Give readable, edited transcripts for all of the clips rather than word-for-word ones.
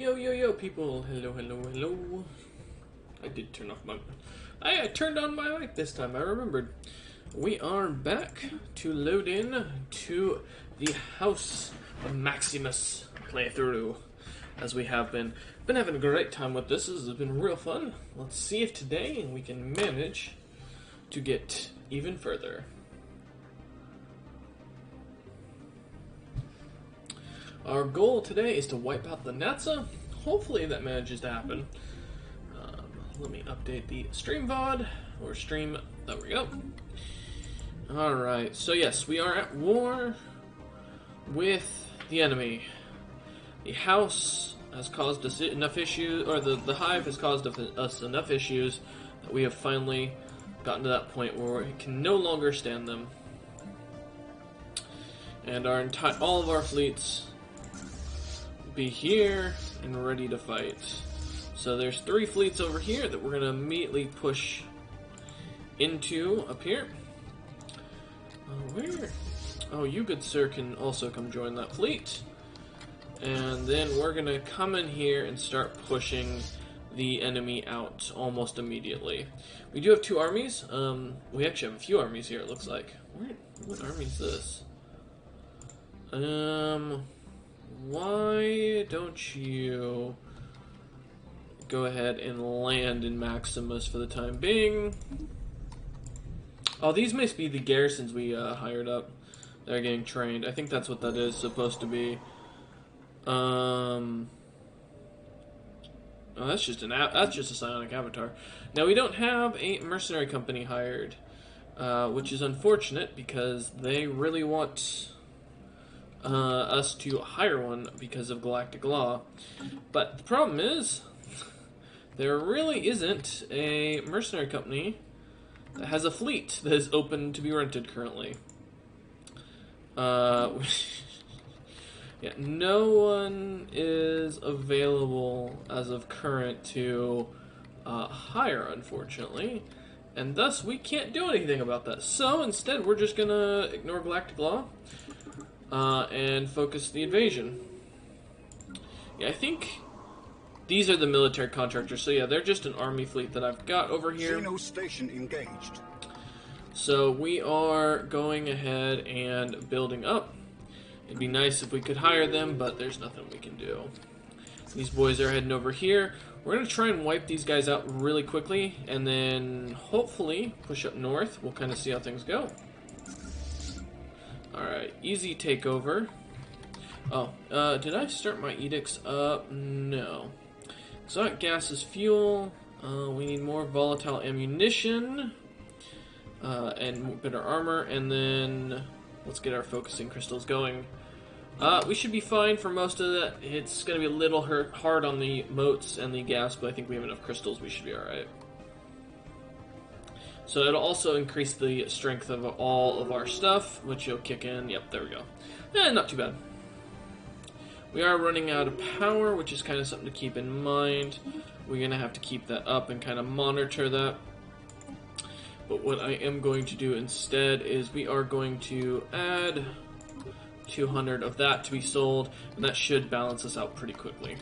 Yo, yo, yo, people. Hello, hello, hello. I did turn off my... I turned on my mic this time. I remembered. We are back to load in to the House of Maximus playthrough, as we have been. Been having a great time with this. This has been real fun. Let's see if today we can manage to get even further. Our goal today is to wipe out the Natsa. Hopefully that manages to happen. Let me update the stream VOD, or stream, there we go. Alright, so yes, we are at war with the enemy. The house has caused us enough issues, or the Hive has caused us enough issues that we have finally gotten to that point where we can no longer stand them. And all of our fleets be here and ready to fight. So there's 3 fleets over here that we're going to immediately push into up here. Where? Oh, you good sir can also come join that fleet. And then we're going to come in here and start pushing the enemy out almost immediately. We do have 2 armies. We actually have a few armies here, it looks like. What army is this? Why don't you go ahead and land in Maximus for the time being? Oh, these must be the garrisons we hired up. They're getting trained. I think that's what that is supposed to be. Oh, that's just a psionic avatar. Now we don't have a mercenary company hired, which is unfortunate because they really want us to hire one because of galactic law. But the problem is, there really isn't a mercenary company that has a fleet that is open to be rented currently. Yeah, no one is available as of current to hire, unfortunately. And thus, we can't do anything about that. So, instead, we're just gonna ignore galactic law and focus the invasion. Yeah, I think these are the military contractors. So yeah, they're just an army fleet that I've got over here. Xeno station engaged. So we are going ahead and building up. It'd be nice if we could hire them, but there's nothing we can do. These boys are heading over here. We're going to try and wipe these guys out really quickly, and then hopefully push up north. We'll kind of see how things go. Alright, easy takeover. Oh, did I start my edicts up? No. Exotic gas is fuel. We need more volatile ammunition. And better armor. And then let's get our focusing crystals going. We should be fine for most of that. It's going to be a little hard on the motes and the gas, but I think we have enough crystals. We should be alright. So it'll also increase the strength of all of our stuff, which will kick in. Yep, there we go. Not too bad. We are running out of power, which is kind of something to keep in mind. We're going to have to keep that up and kind of monitor that. But what I am going to do instead is we are going to add 200 of that to be sold, and that should balance us out pretty quickly.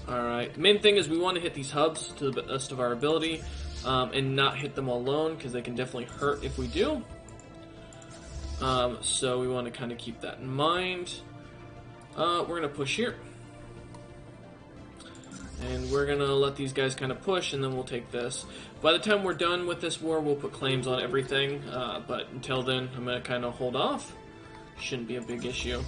Alright, the main thing is we want to hit these hubs to the best of our ability, and not hit them alone, because they can definitely hurt if we do. So we want to kind of keep that in mind. We're going to push here. And we're going to let these guys kind of push, and then we'll take this. By the time we're done with this war, we'll put claims on everything. But until then, I'm going to kind of hold off. Shouldn't be a big issue.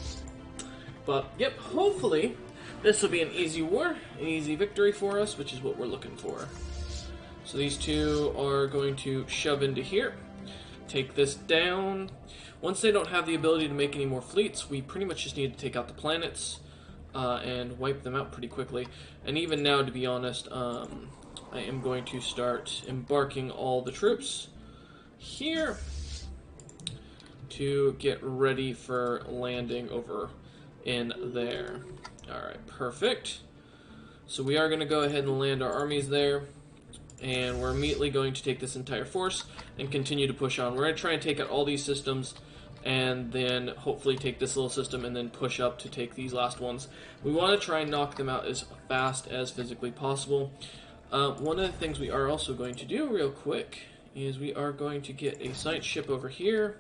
But, yep, hopefully this will be an easy war, an easy victory for us, which is what we're looking for. So these 2 are going to shove into here. Take this down. Once they don't have the ability to make any more fleets, we pretty much just need to take out the planets and wipe them out pretty quickly. And even now, to be honest, I am going to start embarking all the troops here to get ready for landing over in there. Alright, perfect. So we are going to go ahead and land our armies there. And we're immediately going to take this entire force and continue to push on. We're going to try and take out all these systems and then hopefully take this little system and then push up to take these last ones. We want to try and knock them out as fast as physically possible. One of the things we are also going to do real quick is we are going to get a science ship over here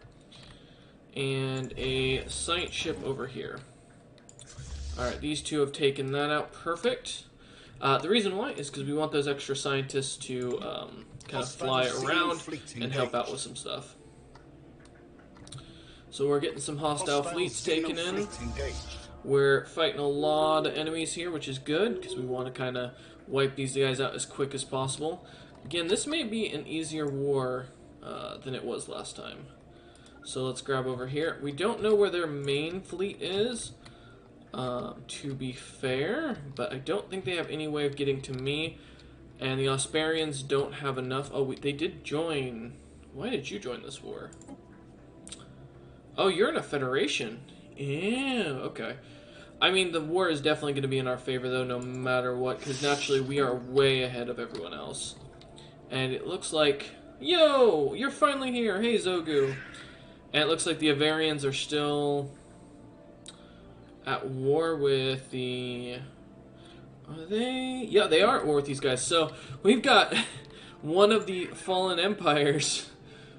and a science ship over here. Alright, these two have taken that out. Perfect. The reason why is because we want those extra scientists to kind of fly around and help out with some stuff. So we're getting some hostile fleets taken in. We're fighting a lot of enemies here, which is good, because we want to kind of wipe these guys out as quick as possible. Again, this may be an easier war than it was last time. So let's grab over here. We don't know where their main fleet is, to be fair, but I don't think they have any way of getting to me. And the Ausparians don't have enough. Oh, they did join. Why did you join this war? Oh, you're in a federation. Yeah, okay. I mean, the war is definitely going to be in our favor, though, no matter what, because naturally we are way ahead of everyone else. And it looks like... Yo! You're finally here! Hey, Zogu! And it looks like the Avarians are still at war with the... Are they? Yeah, they are at war with these guys. So, we've got one of the fallen empires...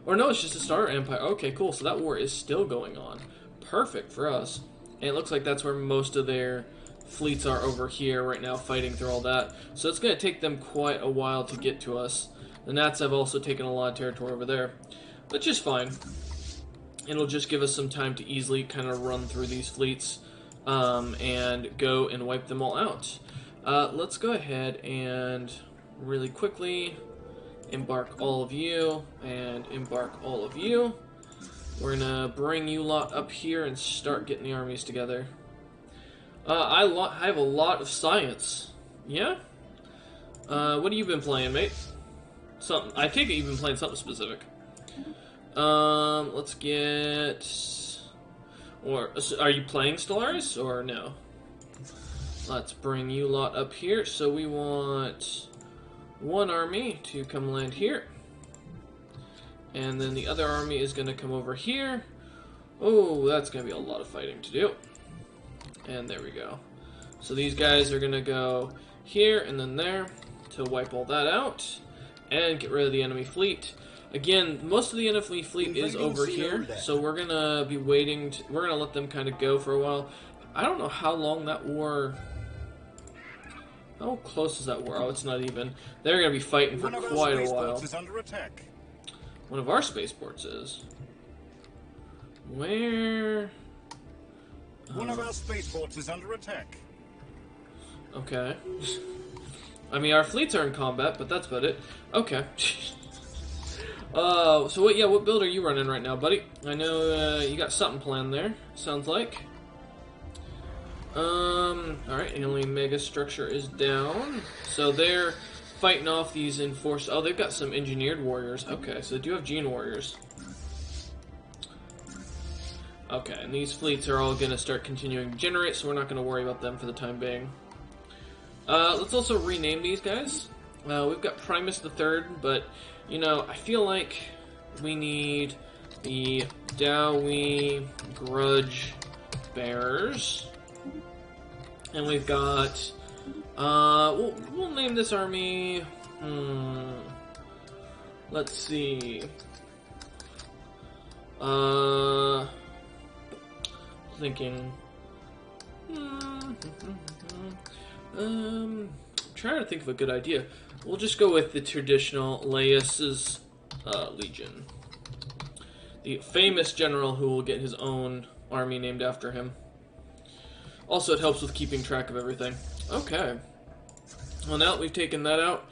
Or no, it's just a Star Empire. Okay, cool. So that war is still going on. Perfect for us. And it looks like that's where most of their fleets are over here right now, fighting through all that. So it's going to take them quite a while to get to us. The Nats have also taken a lot of territory over there, which is fine. It'll just give us some time to easily kind of run through these fleets and go and wipe them all out. Let's go ahead and really quickly... embark all of you, and embark all of you. We're gonna bring you lot up here and start getting the armies together. I have a lot of science. Yeah? What have you been playing, mate? Something. I think you've been playing something specific. Let's get... Or, are you playing Stellaris, or no? Let's bring you lot up here. So we want... one army to come land here, and then the other army is going to come over here. Oh, that's going to be a lot of fighting to do. And there we go. So these guys are going to go here and then there to wipe all that out and get rid of the enemy fleet. Again, most of the enemy fleet is over here, so we're going to be waiting. We're going to let them kind of go for a while. I don't know how long that war... How close is that war? Oh, it's not even. They're going to be fighting for quite a while. Is under attack. One of our spaceports is. Where? One of our spaceports is under attack. Okay. I mean, our fleets are in combat, but that's about it. Okay. So what? Yeah, what build are you running right now, buddy? I know you got something planned there. Sounds like. Alright, alien mega structure is down. So they're fighting off these enforced... Oh, they've got some engineered warriors. Okay, so they do have gene warriors. Okay, and these fleets are all going to start continuing to generate, so we're not going to worry about them for the time being. Let's also rename these guys. We've got Primus the Third, but, you know, I feel like we need the Dowie Grudge Bearers. And we've got, we'll name this army, let's see, thinking, I'm trying to think of a good idea. We'll just go with the traditional Laius's Legion. The famous general who will get his own army named after him. Also, it helps with keeping track of everything. Okay. Well, now that we've taken that out,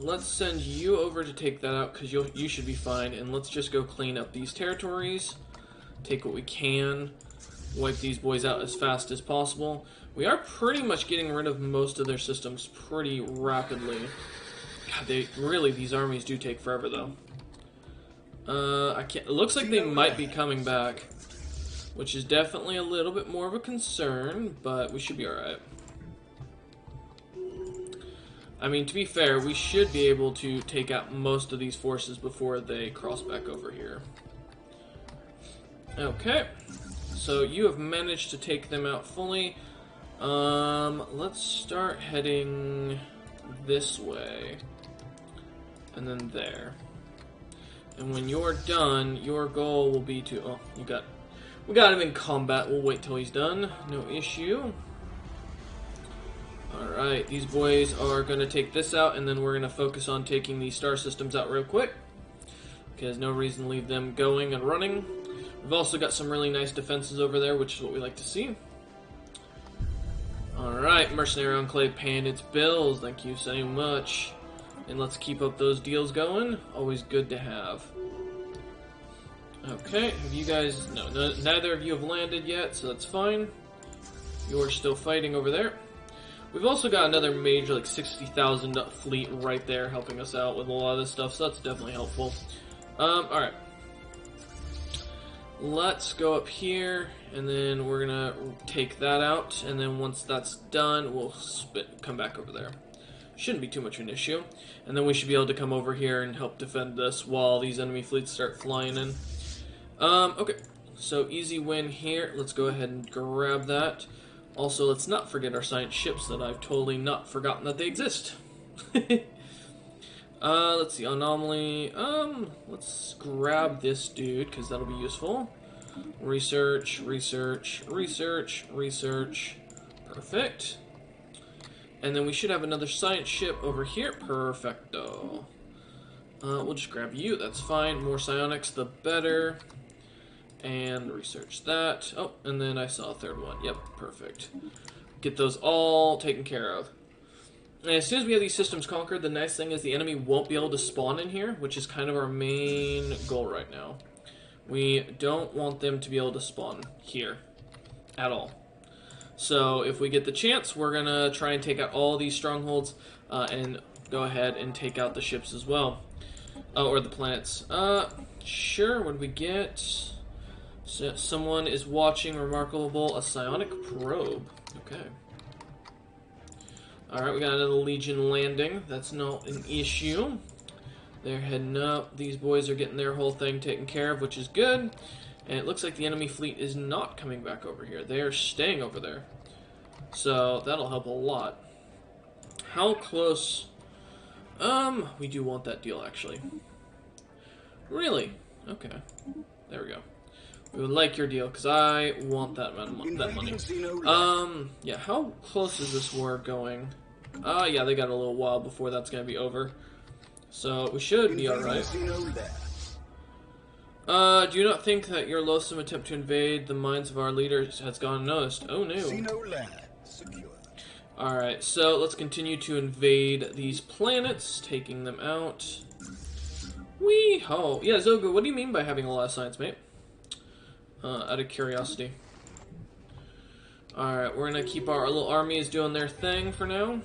let's send you over to take that out, because you should be fine. And let's just go clean up these territories. Take what we can. Wipe these boys out as fast as possible. We are pretty much getting rid of most of their systems pretty rapidly. God, these armies do take forever, though. It looks like they might be coming back, which is definitely a little bit more of a concern, but we should be alright. I mean, to be fair, we should be able to take out most of these forces before they cross back over here. Okay, so you have managed to take them out fully. Let's start heading this way, and then there. And when you're done, your goal will be to... Oh, we got him in combat. We'll wait till he's done. No issue. Alright, these boys are going to take this out, and then we're going to focus on taking these star systems out real quick. Because no reason to leave them going and running. We've also got some really nice defenses over there, which is what we like to see. Alright, Mercenary Enclave paying its bills. Thank you so much. And let's keep up those deals going. Always good to have. Okay, have you guys... No, neither of you have landed yet, so that's fine. You're still fighting over there. We've also got another major, like 60,000 fleet right there helping us out with a lot of this stuff, so that's definitely helpful. Alright. Let's go up here, and then we're gonna take that out, and then once that's done, we'll come back over there. Shouldn't be too much of an issue. And then we should be able to come over here and help defend this while these enemy fleets start flying in. Okay. So, easy win here. Let's go ahead and grab that. Also, let's not forget our science ships that I've totally not forgotten that they exist. Let's see, anomaly. Let's grab this dude, because that'll be useful. Research, research, research, research. Perfect. And then we should have another science ship over here. Perfecto. We'll just grab you, that's fine. More psionics, the better. And research that. Oh, and then I saw a third one. Yep, perfect. Get those all taken care of. And as soon as we have these systems conquered, the nice thing is the enemy won't be able to spawn in here, which is kind of our main goal right now. We don't want them to be able to spawn here at all. So if we get the chance, we're going to try and take out all these strongholds and go ahead and take out the ships as well. Or the planets. Sure, what did we get? So someone is watching remarkable a psionic probe. Okay. Alright, we got another Legion landing. That's not an issue. They're heading up. These boys are getting their whole thing taken care of, which is good. And it looks like the enemy fleet is not coming back over here. They are staying over there. So, that'll help a lot. How close... we do want that deal, actually. Really? Okay. There we go. We would like your deal, because I want that money. Yeah, how close is this war going? Yeah, they got a little while before that's going to be over. So, we should be alright. Do you not think that your loathsome attempt to invade the minds of our leaders has gone unnoticed? Oh no. Alright, so let's continue to invade these planets, taking them out. Wee-ho! Yeah, Zoga, what do you mean by having a lot of science, mate? Out of curiosity. Alright, we're gonna keep our little armies doing their thing for now.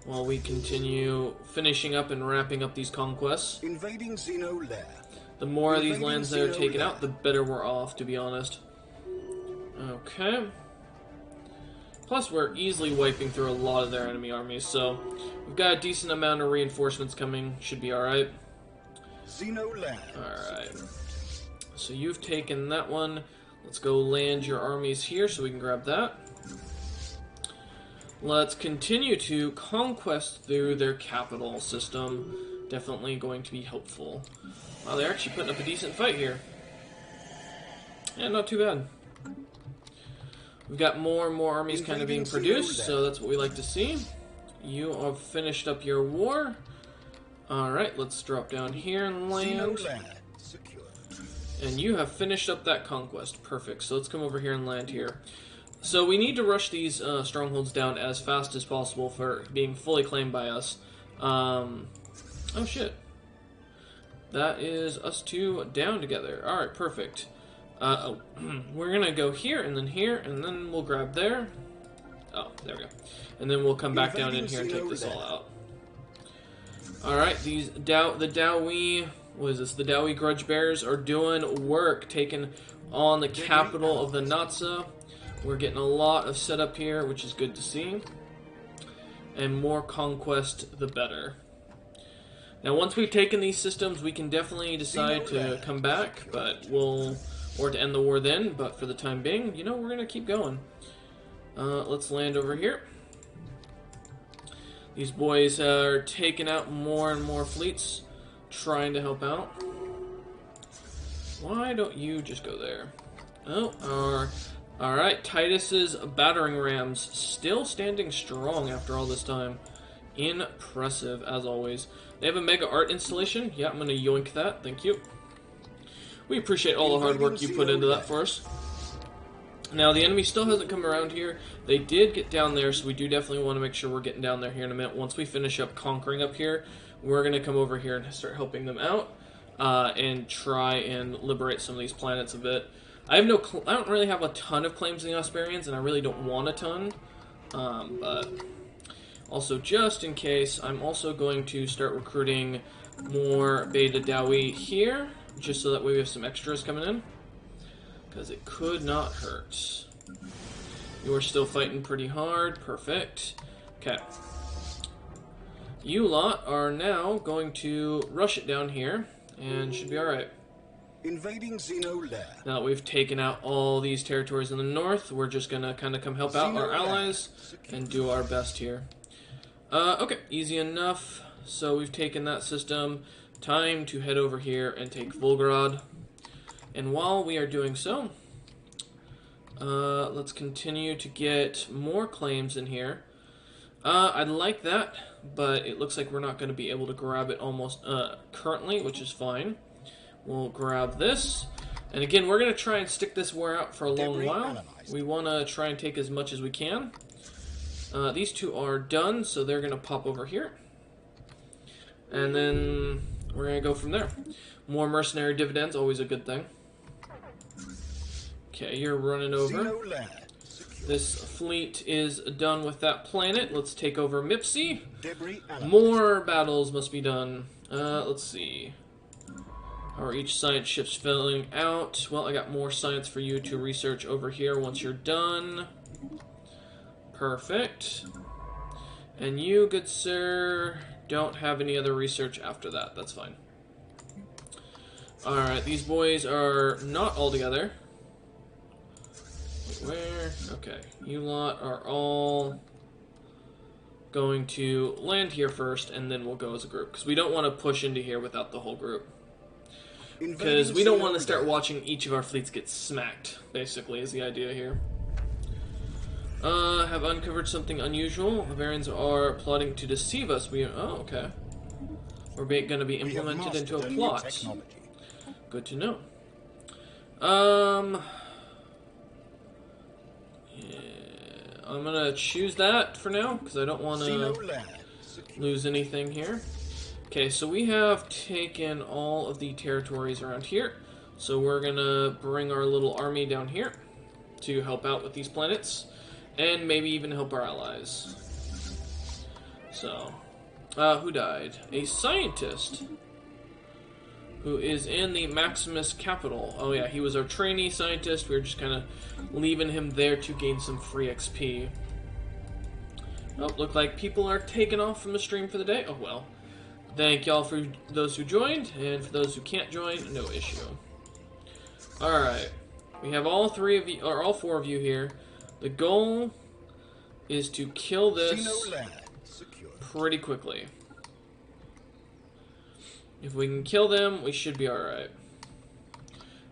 While we continue finishing up and wrapping up these conquests. Invading Xeno Lair. The more of these lands that are taken out, the better we're off, to be honest. Okay. Plus, we're easily wiping through a lot of their enemy armies, so we've got a decent amount of reinforcements coming. Should be alright. Alright. So you've taken that one. Let's go land your armies here so we can grab that. Let's continue to conquest through their capital system. Definitely going to be helpful. Wow, they're actually putting up a decent fight here. Yeah, not too bad. We've got more and more armies kind of being produced, so that's what we like to see. You have finished up your war. Alright, let's drop down here and land. And you have finished up that conquest. Perfect. So let's come over here and land here. So we need to rush these strongholds down as fast as possible for being fully claimed by us. Oh shit. That is us two down together. Alright, perfect. We're gonna go here, and then we'll grab there. Oh, there we go. And then we'll come back down in here and take this all out. Alright, the Dowie, what is this? The Dowie Grudge Bearers are doing work, taking on the capital of the Natsa. We're getting a lot of setup here, which is good to see. And more conquest, the better. Now, once we've taken these systems, we can definitely decide to come back, but or to end the war then, but for the time being, you know, we're going to keep going. Let's land over here. These boys are taking out more and more fleets, trying to help out. Why don't you just go there? Oh, alright, Titus's battering rams still standing strong after all this time. Impressive, as always. They have a mega art installation. Yeah, I'm going to yoink that. Thank you. We appreciate all the hard work you put into that for us. Now, the enemy still hasn't come around here. They did get down there, so we do definitely want to make sure we're getting down there here in a minute. Once we finish up conquering up here, we're going to come over here and start helping them out and try and liberate some of these planets a bit. I don't really have a ton of claims in the Osparians, and I really don't want a ton, but also just in case, I'm also going to start recruiting more Beta Dawi here, just so that way we have some extras coming in. Because it could not hurt. You are still fighting pretty hard. Perfect. Okay. You lot are now going to rush it down here, and should be alright. Invading Xeno lair. Now that we've taken out all these territories in the north, we're just going to kind of come help out our allies and do our best here. Okay, easy enough. So we've taken that system. Time to head over here and take Volgograd. And while we are doing so, let's continue to get more claims in here. I'd like that, but it looks like we're not going to be able to grab it almost currently, which is fine. We'll grab this. And again, we're going to try and stick this war out for a long while. We want to try and take as much as we can. These two are done, so they're going to pop over here. And then we're going to go from there. More mercenary dividends, always a good thing. Okay, you're running over. This fleet is done with that planet. Let's take over Mipsy. More battles must be done. Let's see. How are each science ships filling out? Well, I got more science for you to research over here once you're done. Perfect. And you, good sir, don't have any other research after that. That's fine. Alright, these boys are not all together. Where? Okay. You lot are all going to land here first, and then we'll go as a group. Because we don't want to push into here without the whole group. Because we don't want to start watching each of our fleets get smacked, basically, is the idea here. Have uncovered something unusual. The Barons are plotting to deceive us. Oh, okay. We're going to be implemented into a plot. Good to know. Yeah, I'm gonna choose that for now because I don't want to lose anything here. Okay, so we have taken all of the territories around here. So we're gonna bring our little army down here to help out with these planets, and maybe even help our allies. So, who died? A scientist who is in the Maximus capital. Oh yeah, he was our trainee scientist. We were just kind of leaving him there to gain some free XP. Oh, look like people are taking off from the stream for the day. Oh well. Thank y'all for those who joined, and for those who can't join, no issue. Alright. We have all three of you, or all four of you here. The goal is to kill this pretty quickly. If we can kill them, we should be alright.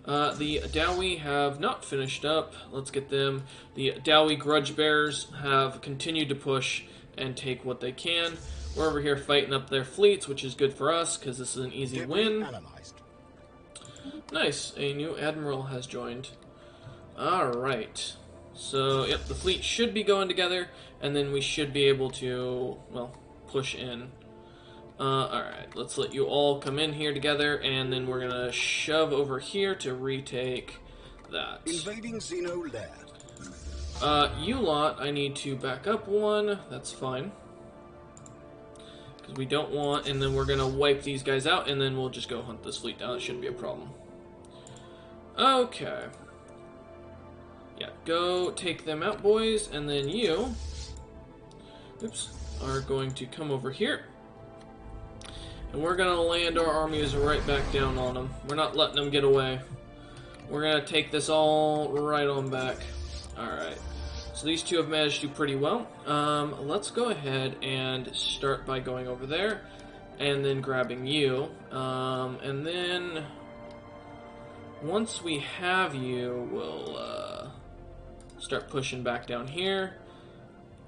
The Dawi have not finished up. Let's get them. The Dawi Grudge Bearers have continued to push and take what they can. We're over here fighting up their fleets, which is good for us, because this is an easy win. Nice. A new admiral has joined. Alright. So, yep, the fleet should be going together, and then we should be able to, well, push in. Alright, let's let you all come in here together, and then we're gonna shove over here to retake that. Invading Xeno lair. You lot, I need to back up one. That's fine. Because we don't want, and then we're gonna wipe these guys out, and then we'll just go hunt this fleet down. It shouldn't be a problem. Okay. Yeah, go take them out, boys, and then you, oops, are going to come over here. And we're gonna land our armies right back down on them. We're not letting them get away. We're gonna take this all right on back. Alright. So these two have managed to do pretty well. Let's go ahead and start by going over there. And then grabbing you. And then once we have you, we'll start pushing back down here.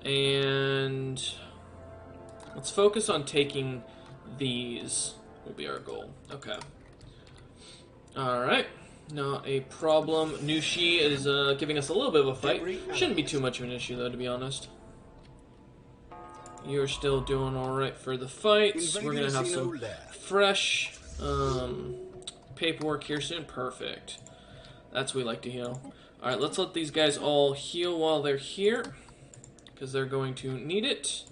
And let's focus on taking these. Will be our goal. Okay. Alright. Not a problem. Nushi is giving us a little bit of a fight. Shouldn't be too much of an issue, though, to be honest. You're still doing alright for the fights. We're going to have some fresh paperwork here soon. Perfect. That's what we like to heal. Alright, let's let these guys all heal while they're here, because they're going to need it.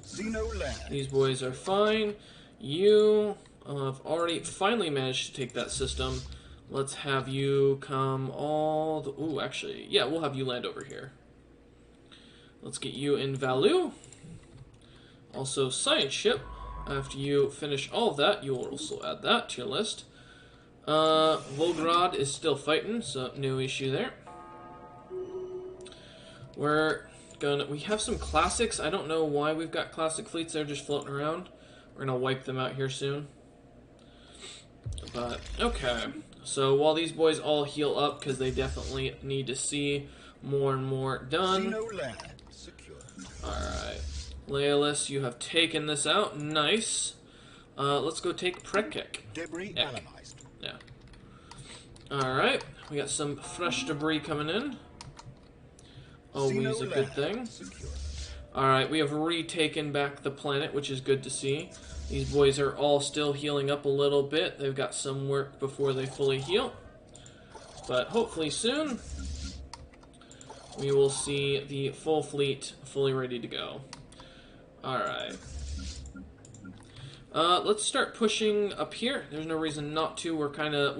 These boys are fine. You have already finally managed to take that system. Let's have you come all the... Ooh, actually, yeah, we'll have you land over here. Let's get you in Valu. Also, Science Ship. After you finish all of that, you will also add that to your list. Volgrad is still fighting, so no issue there. We have some classics. I don't know why we've got classic fleets there just floating around. We're gonna wipe them out here soon. But, okay. So while these boys all heal up, because they definitely need to see more and more done. Alright. Leolis, you have taken this out. Nice. Let's go take Prekek. Debris analyzed. Yeah. Alright. We got some fresh debris coming in. Always a good thing. Alright, we have retaken back the planet, which is good to see. These boys are all still healing up a little bit. They've got some work before they fully heal. But hopefully soon, we will see the full fleet fully ready to go. Alright. Let's start pushing up here. There's no reason not to. We're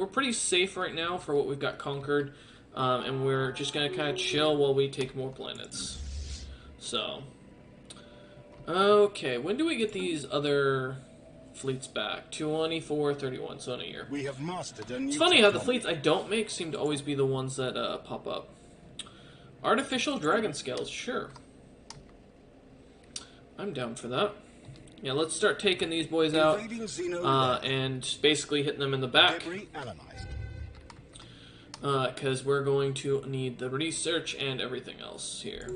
pretty safe right now for what we've got conquered. And we're just gonna kind of chill while we take more planets. So, okay, when do we get these other fleets back? 24, 31, so in a year. We have mastered a new It's funny how the fleets I don't make seem to always be the ones that pop up. Artificial dragon scales, sure. I'm down for that. Yeah, let's start taking these boys out and basically hitting them in the back. Because we're going to need the research and everything else here.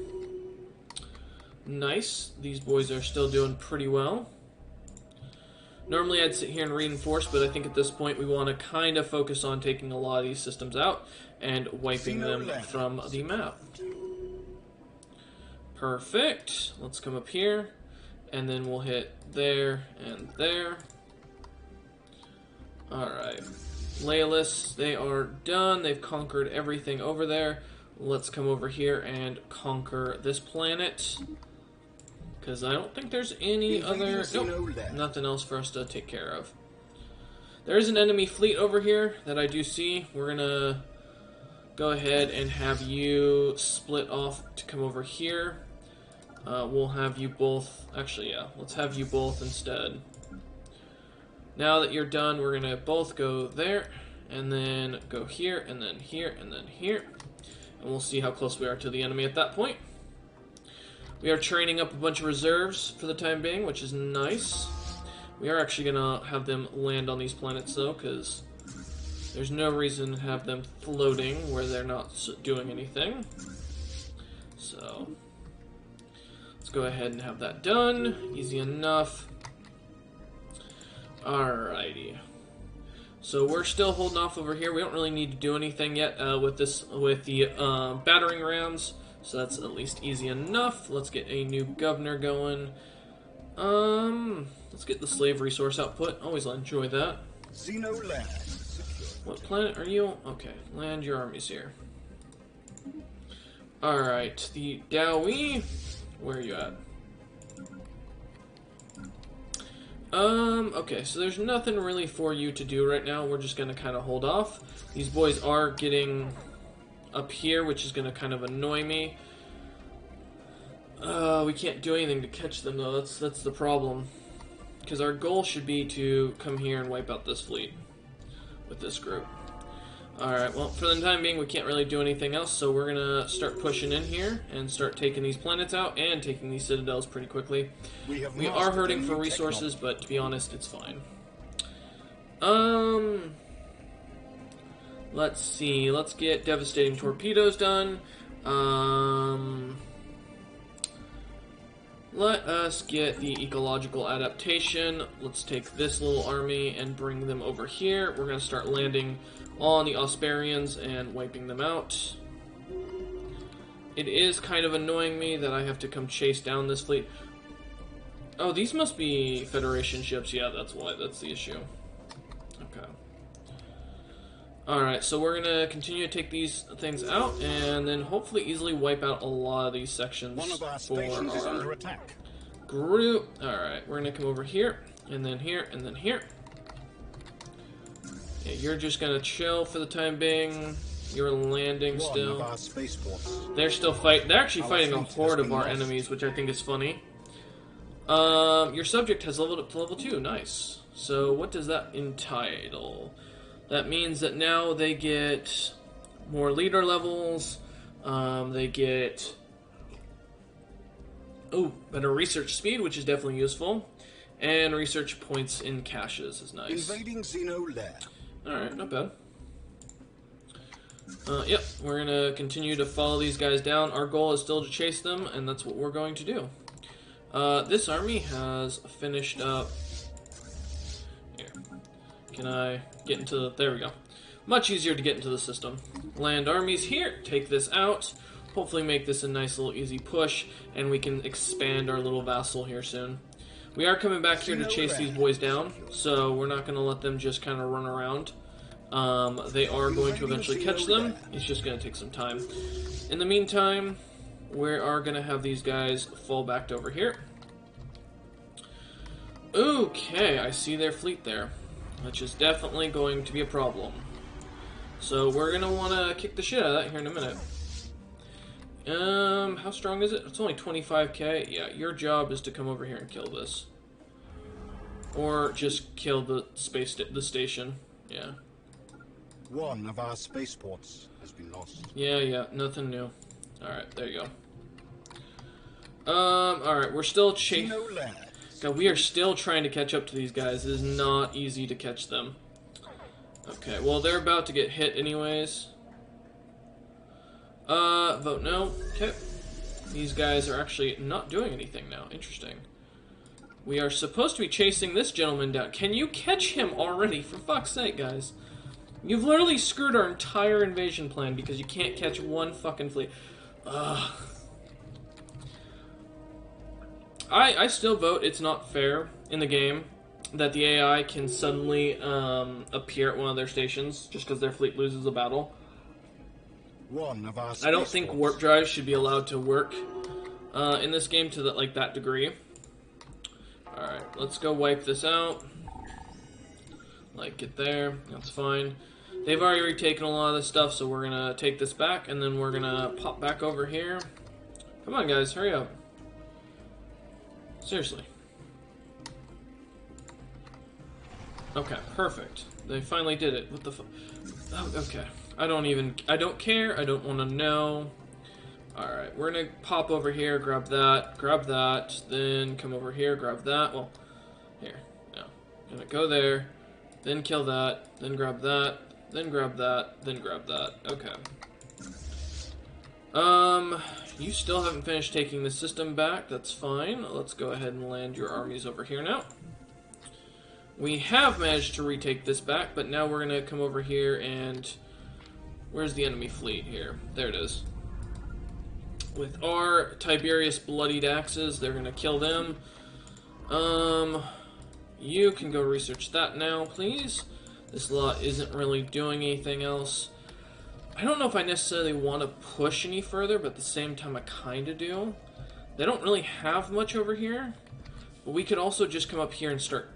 Nice. These boys are still doing pretty well. Normally I'd sit here and reinforce, but I think at this point we want to kind of focus on taking a lot of these systems out and wiping them from the map. Perfect. Let's come up here, and then we'll hit there and there. Alright. Leolis, they are done. They've conquered everything over there. Let's come over here and conquer this planet. Because I don't think there's any other... Nope, nothing else for us to take care of. There is an enemy fleet over here that I do see. We're going to go ahead and have you split off to come over here. We'll have you both... Actually, yeah, let's have you both instead. Now that you're done, we're going to both go there, and then go here, and then here, and then here. And we'll see how close we are to the enemy at that point. We are training up a bunch of reserves for the time being, which is nice. We are actually going to have them land on these planets, though, because there's no reason to have them floating where they're not doing anything. So, let's go ahead and have that done. Easy enough. Alrighty. So we're still holding off over here. We don't really need to do anything yet with the battering rams. So that's at least easy enough. Let's get a new governor going. Let's get the slave resource output. Always enjoy that. What planet are you? Okay, land your armies here. Alright, the Dowie. Where are you at? Okay, so there's nothing really for you to do right now. We're just gonna kind of hold off. These boys are getting up here, which is gonna kind of annoy me. We can't do anything to catch them, though. That's the problem. because our goal should be to come here and wipe out this fleet with this group. Alright, well, for the time being, we can't really do anything else, so we're gonna start pushing in here and start taking these planets out and taking these citadels pretty quickly. We are hurting for resources, but to be honest, it's fine. Let's see, let's get devastating torpedoes done. Let us get the ecological adaptation. Let's take this little army and bring them over here. We're going to start landing on the Ausparians and wiping them out. It is kind of annoying me that I have to come chase down this fleet. Oh, these must be Federation ships. Yeah, that's why. That's the issue. Okay. Alright, so we're going to continue to take these things out, and then hopefully easily wipe out a lot of these sections for our group. Alright, we're going to come over here, and then here, and then here. Yeah, you're just going to chill for the time being. You're landing still. They're still fighting. They're actually fighting a horde of our enemies, which I think is funny. Your subject has leveled up to level 2. Nice. So what does that entitle? That means that now they get more leader levels, they get better research speed, which is definitely useful, and research points in caches is nice. Invading Xeno lair. Alright, not bad. Yep, we're going to continue to follow these guys down. Our goal is still to chase them, and that's what we're going to do. This army has finished up. Here. Can I get into the... There we go. Much easier to get into the system. Land armies here. Take this out. Hopefully make this a nice little easy push, and we can expand our little vassal here soon. We are coming back here to chase these boys down, so we're not going to let them just kind of run around. They are going to eventually catch them. It's just going to take some time. In the meantime, we are going to have these guys fall back over here. Okay, I see their fleet there, which is definitely going to be a problem. So we're going to want to kick the shit out of that here in a minute. How strong is it? It's only 25k. Yeah, your job is to come over here and kill this. Or just kill the station. Yeah. One of our spaceports has been lost. Yeah, nothing new. Alright, there you go. Alright, we're still chasing. God, we are still trying to catch up to these guys. It is not easy to catch them. Okay, well, they're about to get hit anyways. Vote no. Okay. These guys are actually not doing anything now. Interesting. We are supposed to be chasing this gentleman down. Can you catch him already? For fuck's sake, guys. You've literally screwed our entire invasion plan because you can't catch one fucking fleet. Ugh. I still vote it's not fair in the game that the AI can suddenly appear at one of their stations just because their fleet loses a battle. I don't think warp drives should be allowed to work in this game to that degree. Alright, let's go wipe this out. Get there. That's fine. They've already retaken a lot of this stuff, so we're going to take this back, and then we're going to pop back over here. Come on, guys, hurry up. Seriously. Okay, perfect. They finally did it. What the fuck? Oh, okay. I don't care. I don't want to know. Alright, we're going to pop over here, grab that, then come over here, grab that. Well, here. No. I'm going to go there, then kill that, then grab that, then grab that, then grab that. Okay. You still haven't finished taking the system back. That's fine. Let's go ahead and land your armies over here now. We have managed to retake this back, but now we're going to come over here and... Where's the enemy fleet here? There it is. With our Tiberius bloodied axes, they're going to kill them. You can go research that now, please. This lot isn't really doing anything else. I don't know if I necessarily want to push any further, but at the same time I kind of do. They don't really have much over here, but we could also just come up here and start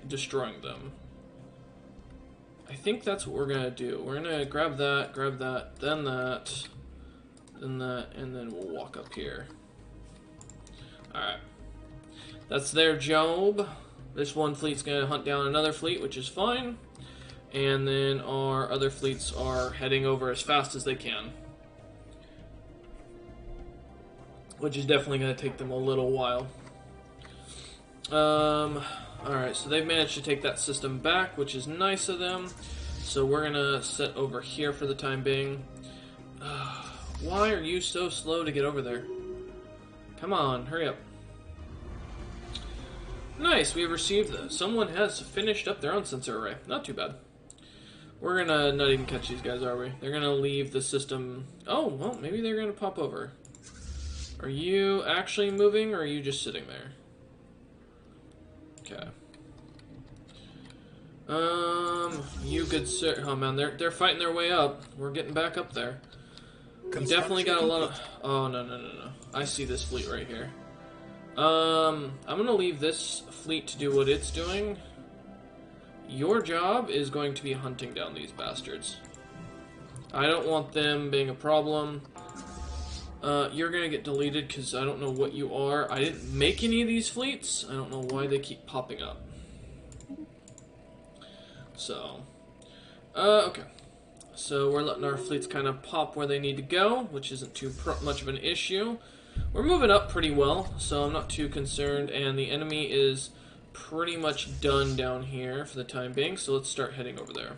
destroying them. I think that's what we're going to do. We're going to grab that, then that, then that, and then we'll walk up here. Alright. That's their job. This one fleet's going to hunt down another fleet, which is fine. And then our other fleets are heading over as fast as they can. Which is definitely going to take them a little while. Alright, so they've managed to take that system back, which is nice of them. So we're going to sit over here for the time being. Why are you so slow to get over there? Come on, hurry up. Nice, we have received... Someone has finished up their own sensor array. Not too bad. We're gonna not even catch these guys, are we? They're gonna leave the system... Oh, well, maybe they're gonna pop over. Are you actually moving, or are you just sitting there? Okay. You good sir... Oh, man, they're fighting their way up. We're getting back up there. We definitely got a lot of... Oh, no. I see this fleet right here. I'm gonna leave this fleet to do what it's doing. Your job is going to be hunting down these bastards. I don't want them being a problem. You're gonna get deleted because I don't know what you are. I didn't make any of these fleets. I don't know why they keep popping up. So, okay. So we're letting our fleets kind of pop where they need to go, which isn't too much of an issue. We're moving up pretty well, so I'm not too concerned, and the enemy is pretty much done down here for the time being, so let's start heading over there.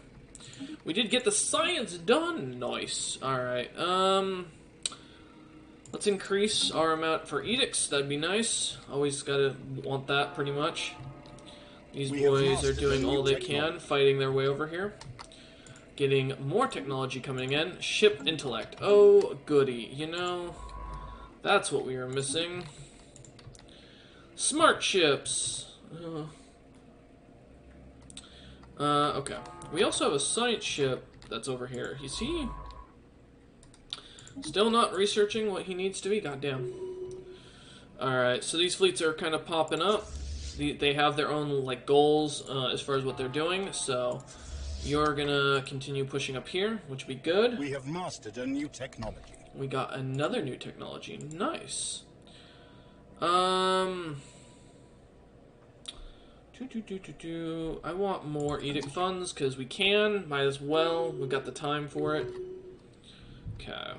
We did get the science done! Nice. Alright, let's increase our amount for edicts, that'd be nice. Always gotta want that, pretty much. These boys are doing all they can, fighting their way over here. Getting more technology coming in. Ship intellect. Oh, goody. You know... That's what we were missing. Smart ships. Okay. We also have a science ship that's over here. Is he still not researching what he needs to be? Goddamn. Alright, so these fleets are kind of popping up. They have their own, like, goals as far as what they're doing, so you're gonna continue pushing up here, which would be good. We have mastered a new technology. We got another new technology. Nice. I want more edict funds because we can. Might as well. We've got the time for it. Okay.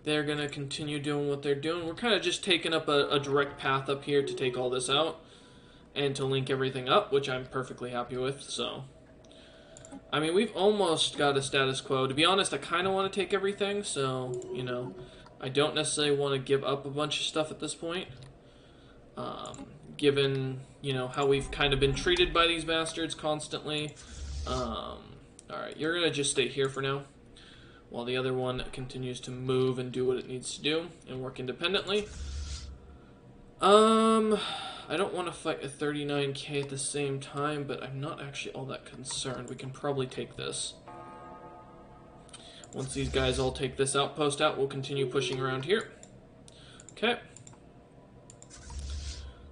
They're going to continue doing what they're doing. We're kind of just taking up a direct path up here to take all this out and to link everything up, which I'm perfectly happy with, so... I mean, we've almost got a status quo. To be honest, I kind of want to take everything, so, you know, I don't necessarily want to give up a bunch of stuff at this point. Given, you know, how we've kind of been treated by these bastards constantly. Alright, you're going to just stay here for now, while the other one continues to move and do what it needs to do, and work independently. I don't want to fight a 39k at the same time, but I'm not actually all that concerned. We can probably take this. Once these guys all take this outpost out, we'll continue pushing around here. Okay.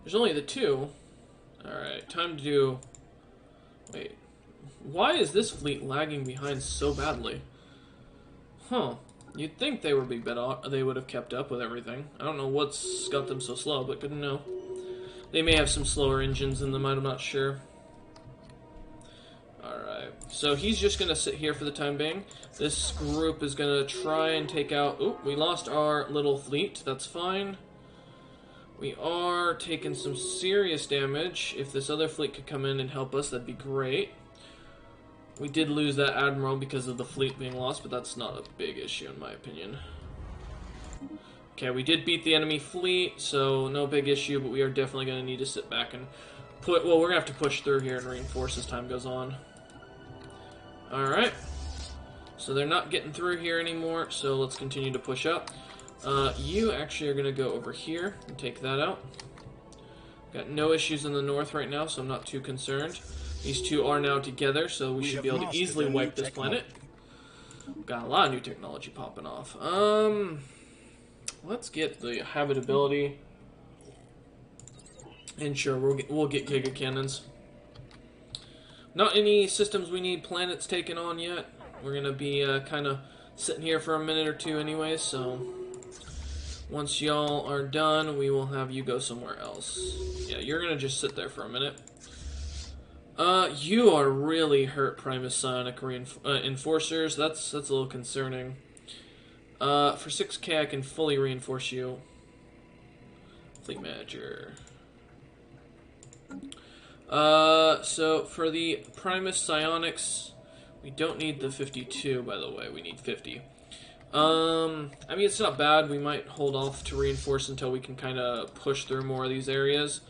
There's only the two. Alright, time to do... Wait. Why is this fleet lagging behind so badly? Huh. You'd think they would be better. They would have kept up with everything. I don't know what's got them so slow, but good to know. They may have some slower engines in them, I'm not sure. Alright, so he's just going to sit here for the time being. This group is going to try and take out... Oop, we lost our little fleet, that's fine. We are taking some serious damage. If this other fleet could come in and help us, that'd be great. We did lose that admiral because of the fleet being lost, but that's not a big issue in my opinion. Okay, we did beat the enemy fleet, so no big issue, but we are definitely going to need to sit back and put... Well, we're going to have to push through here and reinforce as time goes on. Alright. So they're not getting through here anymore, so let's continue to push up. You actually are going to go over here and take that out. Got no issues in the north right now, so I'm not too concerned. These two are now together, so we should be able to easily wipe this planet. Got a lot of new technology popping off. Let's get the habitability. And sure, we'll get Giga Cannons. Not any systems we need planets taken on yet. We're going to be kind of sitting here for a minute or two anyway, so... Once y'all are done, we will have you go somewhere else. Yeah, you're gonna just sit there for a minute. You are really hurt, Primus Psionic Enforcers. That's a little concerning. For 6k, I can fully reinforce you. Fleet Manager. So for the Primus Psionics, we don't need the 52, by the way. We need 50. I mean, it's not bad. We might hold off to reinforce until we can kind of push through more of these areas.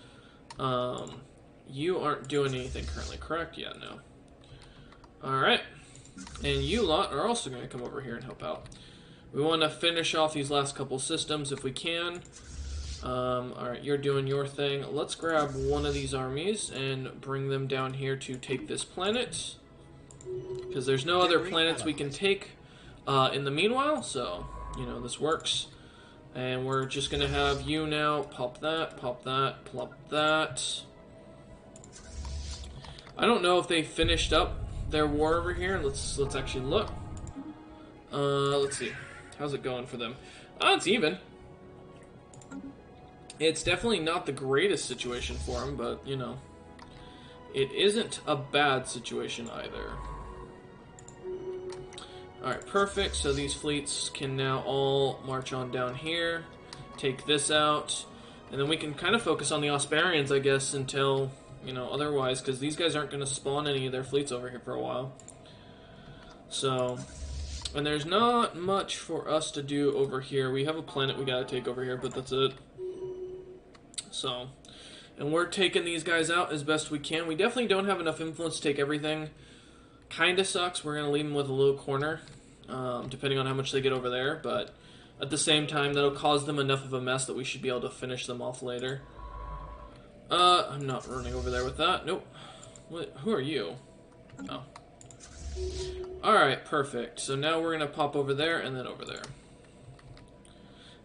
You aren't doing anything currently, correct? Yeah, no. Alright. And you lot are also going to come over here and help out. We want to finish off these last couple systems if we can. Alright, you're doing your thing. Let's grab one of these armies and bring them down here to take this planet. Because there's no other planets we can take in the meanwhile, so, you know, this works. And we're just going to have you now pop that, plop that. I don't know if they finished up their war over here. Let's actually look. Let's see. How's it going for them? It's even. It's definitely not the greatest situation for them, but, you know, it isn't a bad situation either. Alright, perfect. So these fleets can now all march on down here, take this out, and then we can kind of focus on the Osparians, I guess, until, you know, otherwise, because these guys aren't going to spawn any of their fleets over here for a while. So, and there's not much for us to do over here. We have a planet we got to take over here, but that's it. So, and we're taking these guys out as best we can. We definitely don't have enough influence to take everything. Kinda sucks. We're going to leave them with a little corner, depending on how much they get over there, but at the same time, that'll cause them enough of a mess that we should be able to finish them off later. I'm not running over there with that. Nope. What? Who are you? Oh. Alright, perfect. So now we're going to pop over there and then over there.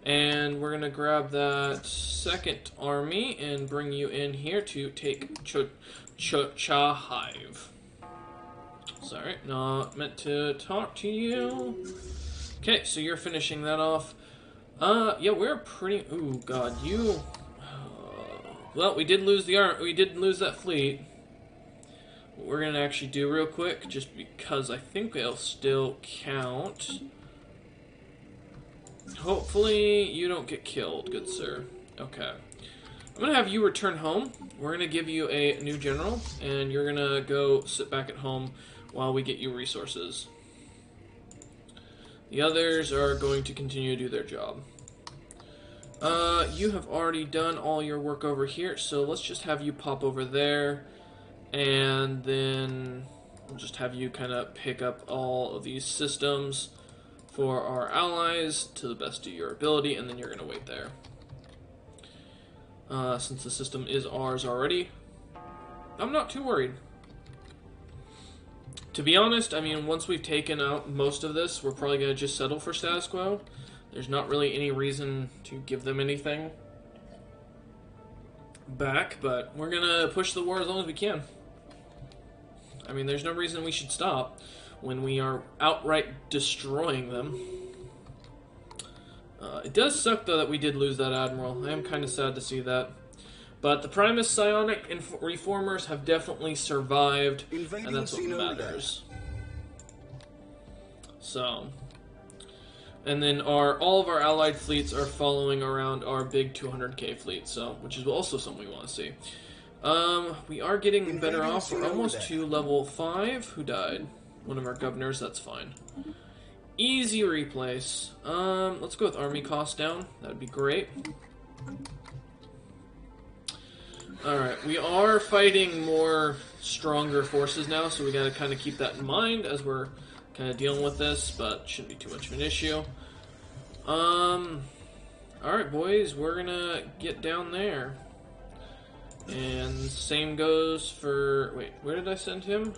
And we're going to grab that second army and bring you in here to take Hive. Sorry, not meant to talk to you. Okay, so you're finishing that off. Yeah, we're pretty... Ooh, God, you... well, we did lose that fleet. What we're gonna actually do real quick, just because I think they'll still count. Hopefully you don't get killed, good sir. Okay. I'm gonna have you return home. We're gonna give you a new general, and you're gonna go sit back at home while we get you resources. The others are going to continue to do their job. You have already done all your work over here, so let's just have you pop over there, and then we'll just have you kind of pick up all of these systems for our allies to the best of your ability, and then you're going to wait there. Since the system is ours already, I'm not too worried. To be honest, I mean, once we've taken out most of this, we're probably going to just settle for status quo. There's not really any reason to give them anything back, but we're going to push the war as long as we can. I mean, there's no reason we should stop when we are outright destroying them. It does suck, though, that we did lose that admiral. I am kind of sad to see that. But the Primus Psionic Reformers have definitely survived, and that's what matters. So, and then all of our allied fleets are following around our big 200k fleet, so which is also something we want to see. We are getting better off. We're almost to level 5. Who died? One of our governors. That's fine. Easy replace. Let's go with army cost down. That'd be great. Alright, we are fighting more stronger forces now, so we gotta kind of keep that in mind as we're kind of dealing with this, but shouldn't be too much of an issue. Alright, boys, we're gonna get down there. And same goes for... Wait, where did I send him?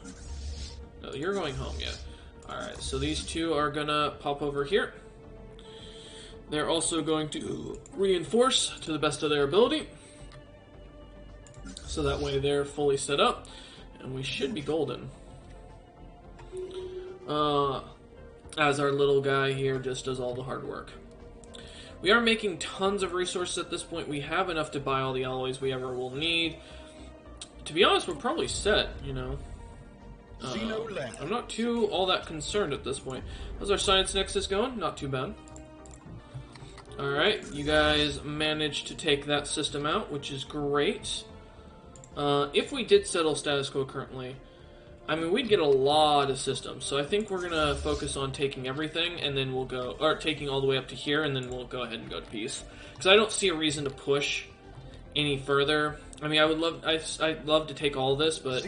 No, you're going home yet. Alright, so these two are gonna pop over here. They're also going to reinforce to the best of their ability. So that way they're fully set up, and we should be golden. As our little guy here just does all the hard work. We are making tons of resources at this point. We have enough to buy all the alloys we ever will need. To be honest, we're probably set, you know. I'm not too all that concerned at this point. How's our science nexus going? Not too bad. Alright, you guys managed to take that system out, which is great. If we did settle status quo currently, I mean, we'd get a lot of systems. So I think we're going to focus on taking everything, and then we'll go, or taking all the way up to here, and then we'll go ahead and go to peace. Because I don't see a reason to push any further. I mean, I'd love to take all this, but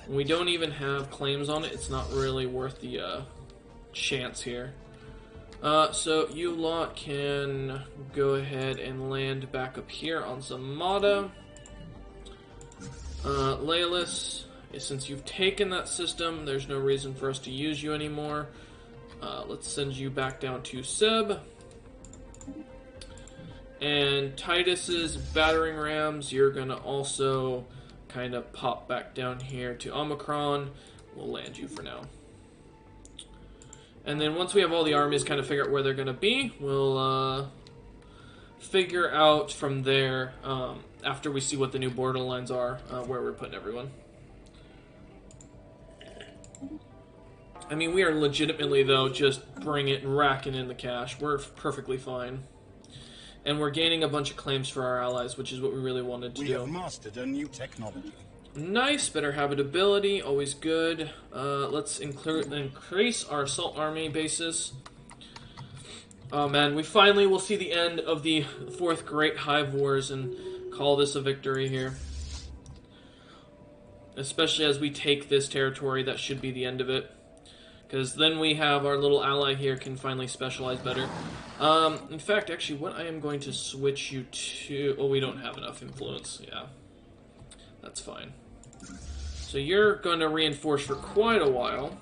we don't even have claims on it. It's not really worth the chance here. So you lot can go ahead and land back up here on Zamada. Laelis, since you've taken that system, there's no reason for us to use you anymore. Let's send you back down to Seb. And Titus's battering rams, you're going to also kind of pop back down here to Omicron. We'll land you for now. And then once we have all the armies kind of figure out where they're going to be, we'll figure out from there, after we see what the new borderlines are, where we're putting everyone. I mean, we are legitimately, though, just racking in the cash. We're perfectly fine. And we're gaining a bunch of claims for our allies, which is what we really wanted to do. We have mastered a new technology. Nice, better habitability, always good. Let's increase our assault army bases. Oh man, we finally will see the end of the 4th Great Hive Wars and call this a victory here. Especially as we take this territory, that should be the end of it. Because then we have our little ally here can finally specialize better. In fact, actually, what I am going to switch you to... Oh, we don't have enough influence. Yeah. That's fine. So you're going to reinforce for quite a while.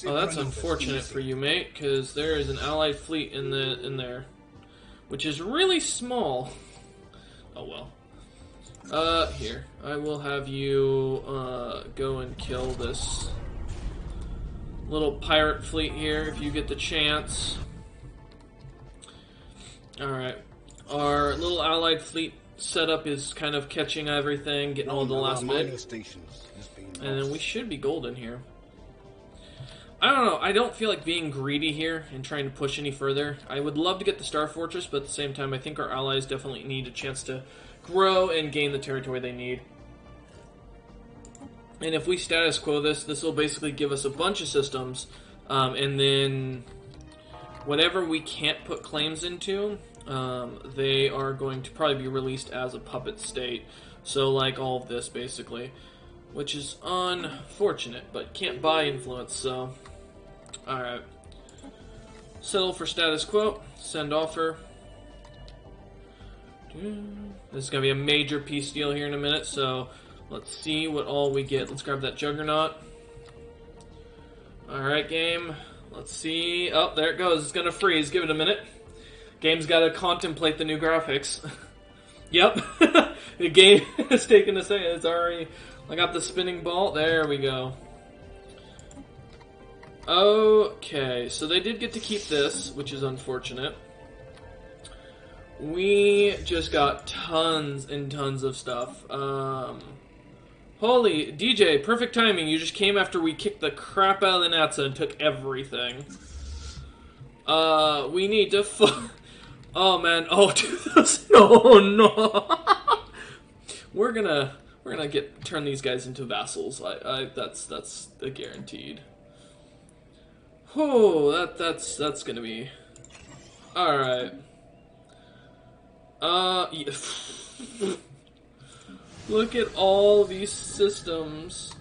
Oh, that's unfortunate for you, mate, because there is an allied fleet in there. Which is really small. Oh, well. Here. I will have you go and kill this little pirate fleet here if you get the chance. Alright. Our little allied fleet setup is kind of catching everything, getting all the last bit. And then we should be golden here. I don't know, I don't feel like being greedy here and trying to push any further. I would love to get the Star Fortress, but at the same time I think our allies definitely need a chance to grow and gain the territory they need. And if we status quo this will basically give us a bunch of systems, and then whatever we can't put claims into, they are going to probably be released as a puppet state. So like all of this, basically. Which is unfortunate, but can't buy influence, so... Alright. Settle for status quo. Send offer. This is going to be a major peace deal here in a minute, so... Let's see what all we get. Let's grab that Juggernaut. Alright, game. Let's see. Oh, there it goes. It's going to freeze. Give it a minute. Game's got to contemplate the new graphics. Yep. The game is taking a second. It's already... I got the spinning ball. There we go. Okay, so they did get to keep this, which is unfortunate. We just got tons and tons of stuff. Holy, DJ, perfect timing. You just came after we kicked the crap out of the Natsa and took everything. We need to oh, man. Oh, 2000. Oh, no. We're gonna turn these guys into vassals. That's a guaranteed. Oh, that's gonna be... Alright. Yeah. Look at all these systems.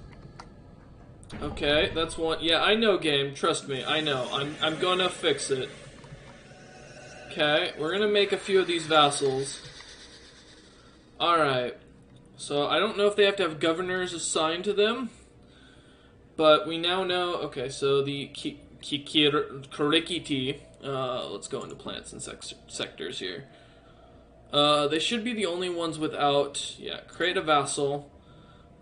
Okay, that's one. Yeah, I know, game. Trust me, I know. I'm gonna fix it. Okay, we're gonna make a few of these vassals. Alright. So, I don't know if they have to have governors assigned to them. But we now know... Okay, so the Kurikiti... let's go into planets and sectors here. They should be the only ones without... Yeah, create a vassal.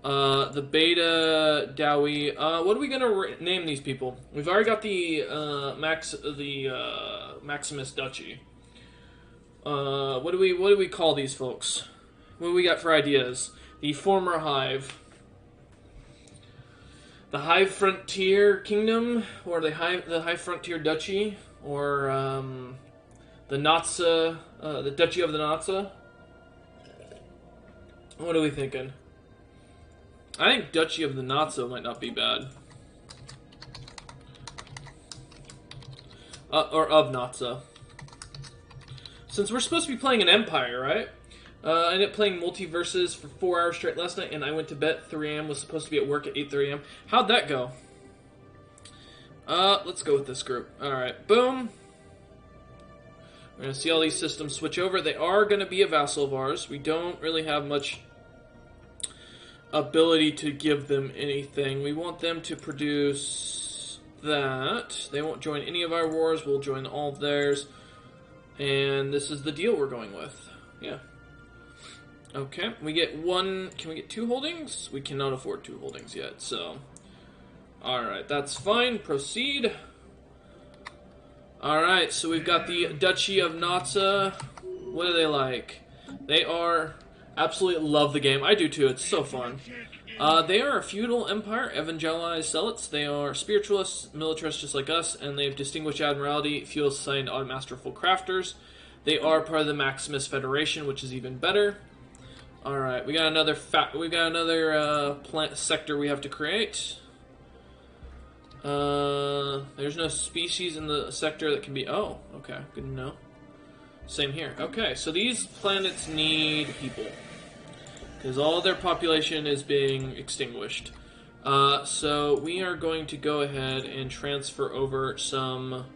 The Beta Dowie. What are we gonna name these people? We've already got the Maximus Duchy. What do we call these folks? What do we got for ideas? The former Hive. The Hive Frontier Kingdom, or the Hive Frontier Duchy, or the Natsa, the Duchy of the Natsa. What are we thinking? I think Duchy of the Natsa might not be bad. Or of Natsa. Since we're supposed to be playing an Empire, right? I ended up playing Multiverses for 4 hours straight last night, and I went to bed at 3 a.m. Was supposed to be at work at 8:30 a.m. How'd that go? Let's go with this group. Alright, boom. We're going to see all these systems switch over. They are going to be a vassal of ours. We don't really have much ability to give them anything. We want them to produce that. They won't join any of our wars. We'll join all of theirs. And this is the deal we're going with. Yeah. Okay, we get one. Can we get 2 holdings? We cannot afford 2 holdings yet, so. Alright, that's fine. Proceed. Alright, so we've got the Duchy of Natsa. What are they like? They are. Absolutely love the game. I do too, it's so fun. They are a feudal empire, evangelized zealots. They are spiritualists, militarists just like us, and they have distinguished admiralty, feudal society, and masterful crafters. They are part of the Maximus Federation, which is even better. Alright, we got another plant sector we have to create. There's no species in the sector that can be... Oh, okay, good to know. Same here. Okay, so these planets need people. Because all their population is being extinguished. So we are going to go ahead and transfer over some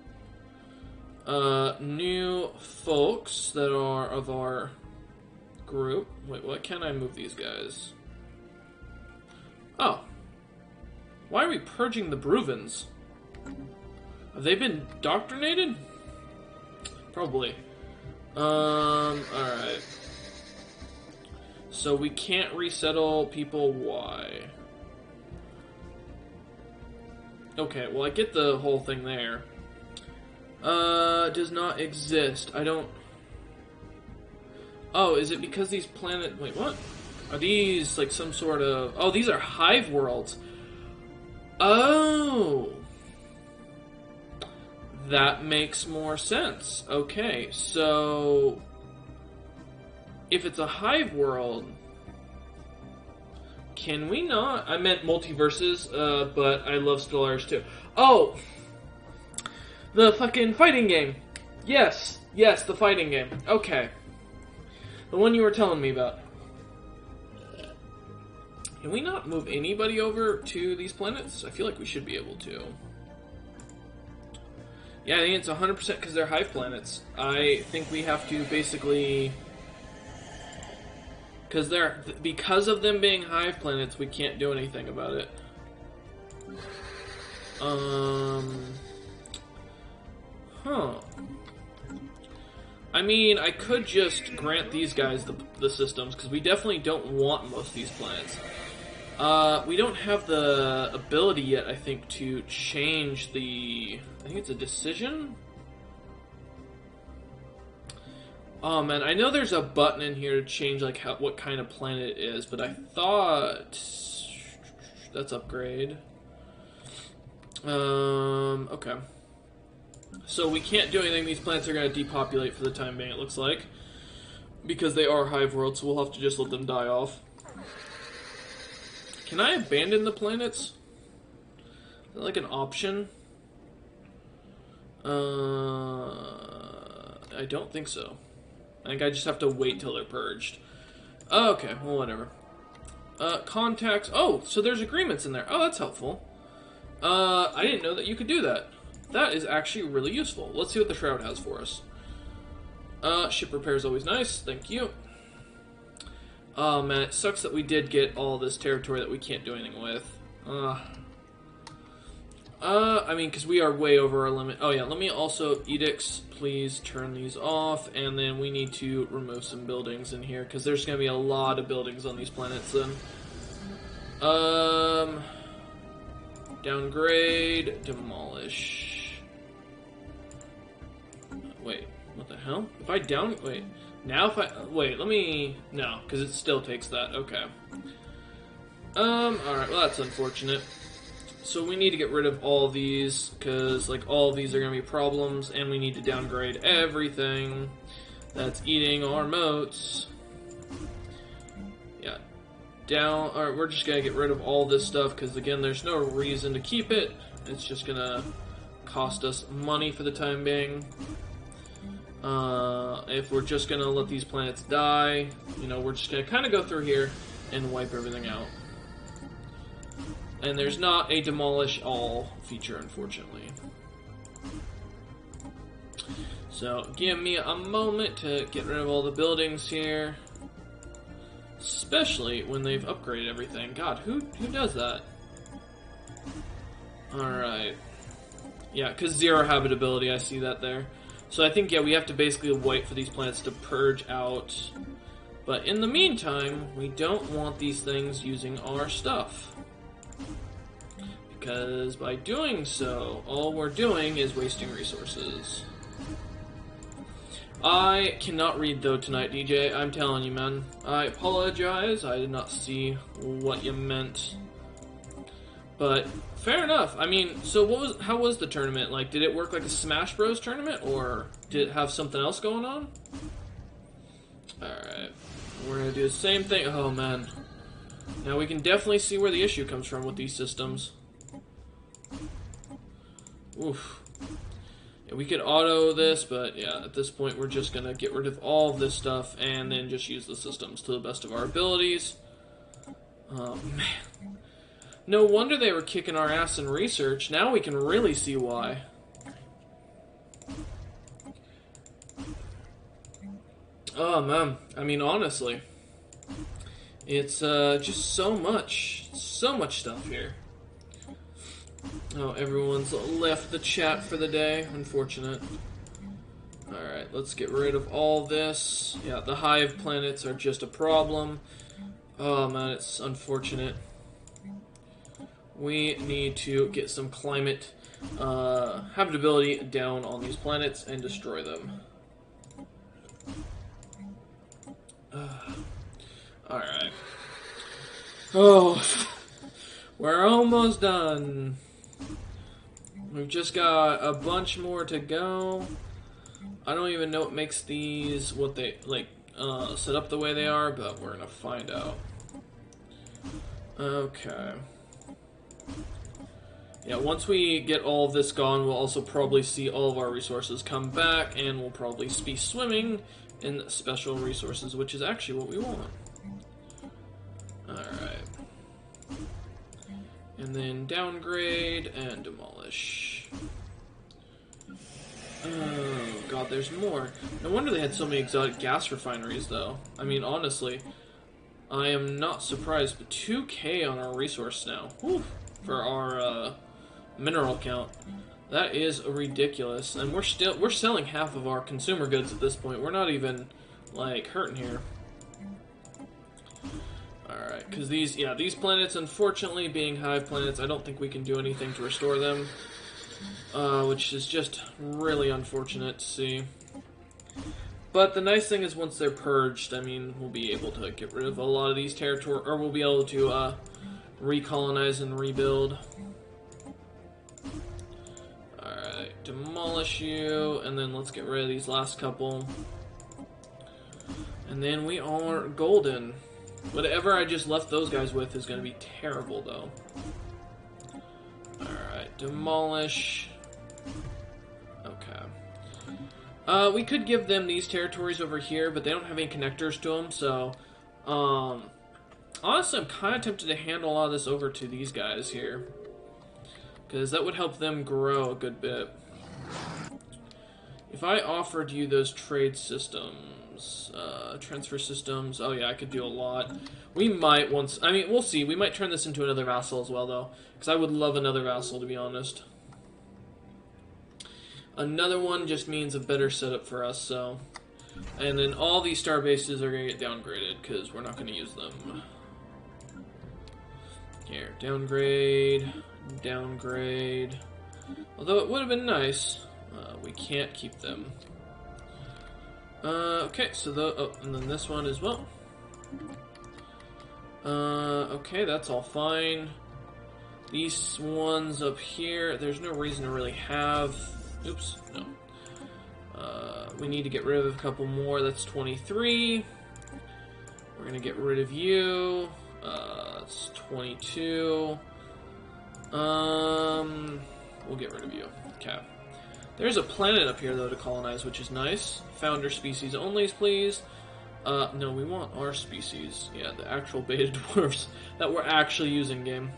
new folks that are of our group. Wait, what can I move these guys? Oh. Why are we purging the Bruvens? Have they been indoctrinated? Probably. Alright. So we can't resettle people, why? Okay, well I get the whole thing there. Does not exist. I don't... Oh, is it because these planet... Wait, what? Are these like some sort of... Oh, these are Hive worlds. Oh! That makes more sense. Okay, so... If it's a Hive world... Can we not... I meant multiverses, but I love Stellaris too. Oh! The fucking fighting game! Yes! Yes, the fighting game. Okay. The one you were telling me about. Can we not move anybody over to these planets? I feel like we should be able to. Yeah, I think it's 100% because they're Hive planets. I think we have to basically... Because of them being Hive planets, we can't do anything about it. Huh. I mean, I could just grant these guys the systems, because we definitely don't want most of these planets. We don't have the ability yet, I think, to change the... I think it's a decision? Oh man, I know there's a button in here to change like what kind of planet it is, but I thought... That's upgrade. Okay. So we can't do anything. These planets are going to depopulate for the time being, it looks like. Because they are Hive worlds, so we'll have to just let them die off. Can I abandon the planets? Is that like an option? I don't think so. I think I just have to wait till they're purged. Okay, well, whatever. Contacts. Oh, so there's agreements in there. Oh, that's helpful. I didn't know that you could do that. That is actually really useful. Let's see what the Shroud has for us. Ship repair is always nice. Thank you. Oh, man, it sucks that we did get all this territory that we can't do anything with. I mean, because we are way over our limit. Oh, yeah, let me also... Edicts, please turn these off. And then we need to remove some buildings in here, because there's going to be a lot of buildings on these planets then. Downgrade, demolish. Wait, what the hell? If I wait, now if I, wait, let me, no, because it still takes that, okay. Alright, well that's unfortunate. So we need to get rid of all these, because, like, all of these are going to be problems, and we need to downgrade everything that's eating our moats. Yeah. Alright, we're just going to get rid of all this stuff, because, again, there's no reason to keep it. It's just going to cost us money for the time being. If we're just going to let these planets die, you know, we're just going to kind of go through here and wipe everything out. And there's not a demolish all feature, unfortunately. So, give me a moment to get rid of all the buildings here. Especially when they've upgraded everything. God, who does that? Alright. Yeah, because 0 habitability, I see that there. So I think, yeah, we have to basically wait for these planets to purge out. But in the meantime, we don't want these things using our stuff. Because by doing so, all we're doing is wasting resources. I cannot read, though, tonight, DJ. I'm telling you, man. I apologize. I did not see what you meant. But, fair enough. I mean, so how was the tournament? Like, did it work like a Smash Bros. Tournament, or did it have something else going on? Alright. We're gonna do the same thing. Oh, man. Now, we can definitely see where the issue comes from with these systems. Oof. Yeah, we could auto this, but yeah, at this point we're just gonna get rid of all of this stuff and then just use the systems to the best of our abilities. Oh, man. No wonder they were kicking our ass in research. Now we can really see why. Oh, man. I mean, honestly. It's just so much stuff here. Oh, everyone's left the chat for the day. Unfortunate. Alright, let's get rid of all this. Yeah, the Hive planets are just a problem. Oh, man, it's unfortunate. We need to get some climate habitability down on these planets and destroy them. Alright. Oh, we're almost done. We've just got a bunch more to go. I don't even know what makes these what they like set up the way they are, but we're gonna find out. Okay. Yeah, once we get all of this gone, we'll also probably see all of our resources come back, and we'll probably be swimming in special resources, which is actually what we want. Alright. And then downgrade and demolish. Oh, God, there's more. No wonder they had so many exotic gas refineries, though. I mean, honestly, I am not surprised. But 2K on our resource now. Whew, for our mineral count. That is ridiculous. And we're selling half of our consumer goods at this point. We're not even, like, hurting here. Alright, because these planets, unfortunately, being Hive planets, I don't think we can do anything to restore them. Which is just really unfortunate to see. But the nice thing is once they're purged, I mean, we'll be able to get rid of a lot of these territory, or we'll be able to, recolonize and rebuild. Alright, demolish you, and then let's get rid of these last couple. And then we are golden. Whatever I just left those guys with is going to be terrible, though. Alright, demolish. Okay. We could give them these territories over here, but they don't have any connectors to them, so... honestly, I'm kind of tempted to hand a lot of this over to these guys here. Because that would help them grow a good bit. If I offered you those trade systems, transfer systems, oh yeah, I could do a lot. We might once, I mean, we'll see. We might turn this into another vassal as well, though. Because I would love another vassal, to be honest. Another one just means a better setup for us, so... And then all these star bases are going to get downgraded, because we're not going to use them. Here, downgrade, downgrade. Although it would have been nice, we can't keep them. Okay, so and then this one as well. Okay, that's all fine. These ones up here, there's no reason to really have. Oops, no. We need to get rid of a couple more. That's 23. We're gonna get rid of you. It's 22. We'll get rid of you. Okay. There's a planet up here, though, to colonize, which is nice. Founder species only, please. No, we want our species. Yeah, the actual beta dwarfs that we're actually using game.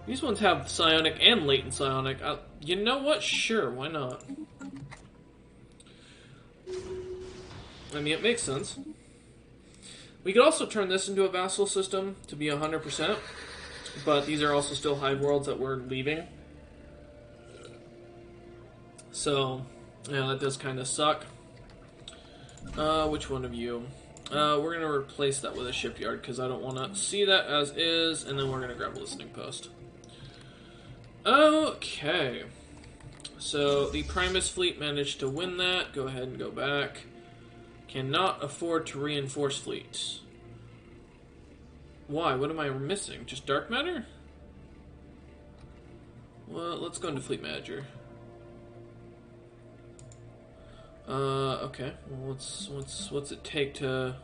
These ones have psionic and latent psionic. You know what? Sure, why not? I mean, it makes sense. We could also turn this into a vassal system to be 100%, but these are also still Hive worlds that we're leaving. So, yeah, that does kind of suck. Which one of you? We're going to replace that with a shipyard, because I don't want to see that as is, and then we're going to grab a listening post. Okay. So, the Primus fleet managed to win that. Go ahead and go back. Cannot afford to reinforce fleets. Why? What am I missing? Just dark matter? Well, let's go into Fleet Manager. Okay. Well, what's it take to...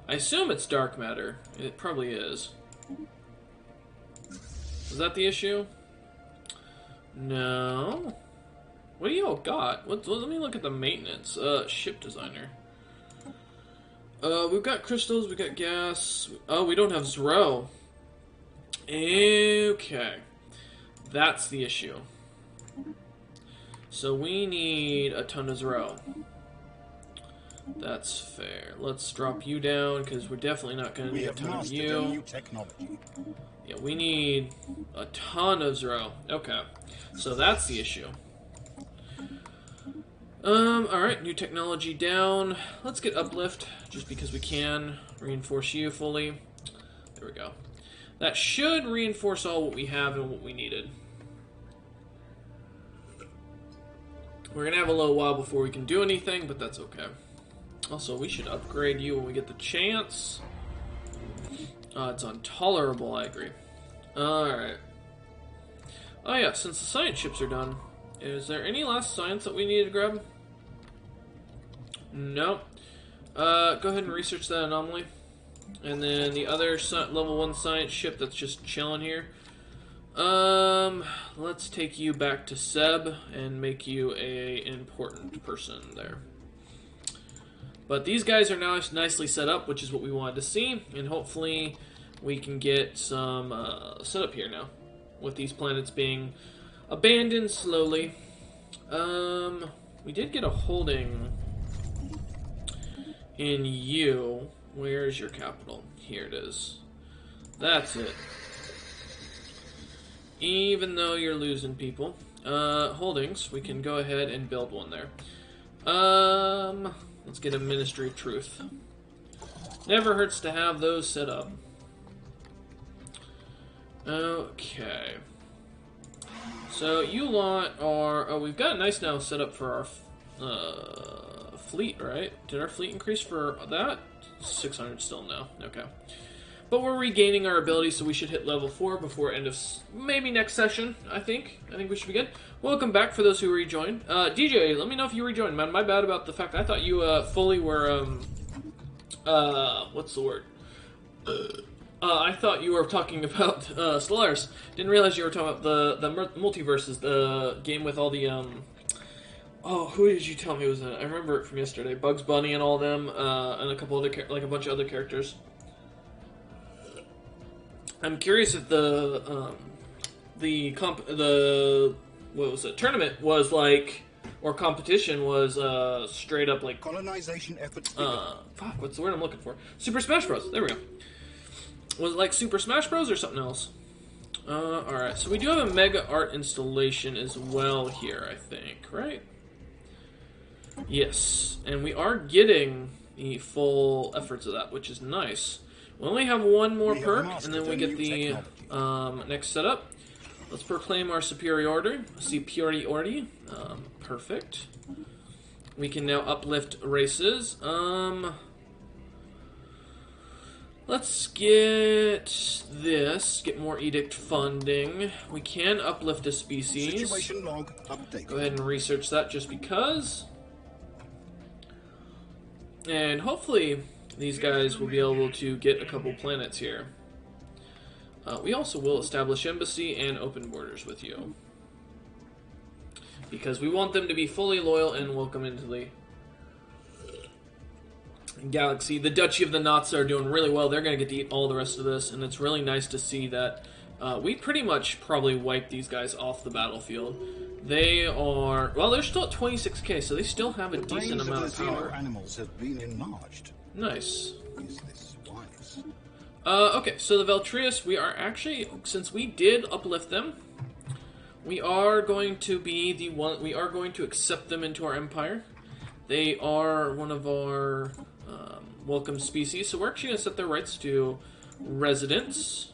I assume it's dark matter. It probably is. Is that the issue? No. What do you all got? Let me look at the maintenance. Ship designer. We've got crystals, we got gas. Oh, we don't have Zro. Okay. That's the issue. So we need a ton of Zro. That's fair. Let's drop you down, because we're definitely not going to need a ton of you. New technology. Yeah, we need a ton of Zro. Okay. So that's the issue. Alright, new technology down. Let's get uplift, just because we can. Reinforce you fully. There we go. That should reinforce all what we have and what we needed. We're gonna have a little while before we can do anything, but that's okay. Also, we should upgrade you when we get the chance. It's intolerable, I agree. Alright. Oh yeah, since the science ships are done, is there any last science that we need to grab? No. Go ahead and research that anomaly. And then the other level 1 science ship that's just chilling here. Let's take you back to Seb and make you an important person there. But these guys are now nicely set up, which is what we wanted to see. And hopefully we can get some setup here now, with these planets being abandoned slowly. We did get a holding in you. Where's your capital? Here it is. That's it. Even though you're losing people. Holdings, we can go ahead and build one there. Let's get a Ministry of Truth. Never hurts to have those set up. Okay. So you lot are... Oh, we've got nice now set up for our fleet, right? Did our fleet increase for that? 600 still, no. Okay. But we're regaining our ability, so we should hit level 4 before end of maybe next session, I think. I think we should be good. Welcome back for those who rejoined. DJ, let me know if you rejoined, man. My bad about the fact I thought you fully were, what's the word? I thought you were talking about Stellaris. Didn't realize you were talking about the multiverses, the game with all the, oh, who did you tell me was in it? I remember it from yesterday. Bugs Bunny and all them, and a couple other, like a bunch of other characters. I'm curious if the what was it, tournament was like, or competition was straight up like Colonization efforts. Fuck, what's the word I'm looking for? Super Smash Bros. There we go. Was it like Super Smash Bros. Or something else? Alright, so we do have a Mega Art installation as well here, I think, right? Yes, and we are getting the full efforts of that, which is nice. We only have one more We have perk, and mastered then we a get new the technology. next setup. Let's proclaim our superiority. Perfect. We can now uplift races. Let's get this. Get more edict funding. We can uplift a species. Situation log updated. Go ahead and research that just because. And hopefully these guys will be able to get a couple planets here. We also will establish embassy and open borders with you. Because we want them to be fully loyal and welcome into the galaxy. The Duchy of the Nazi are doing really well. They're going to get to eat all the rest of this, and it's really nice to see that we pretty much probably wiped these guys off the battlefield. They are... Well, they're still at 26k, so they still have a decent amount of power. Animals have been enlarged. Nice. Is this wise? Okay, so the Veltrius, we are actually, since we did uplift them, we are going to be the one, we are going to accept them into our empire. They are one of our welcome species, so we're actually going to set their rights to residence.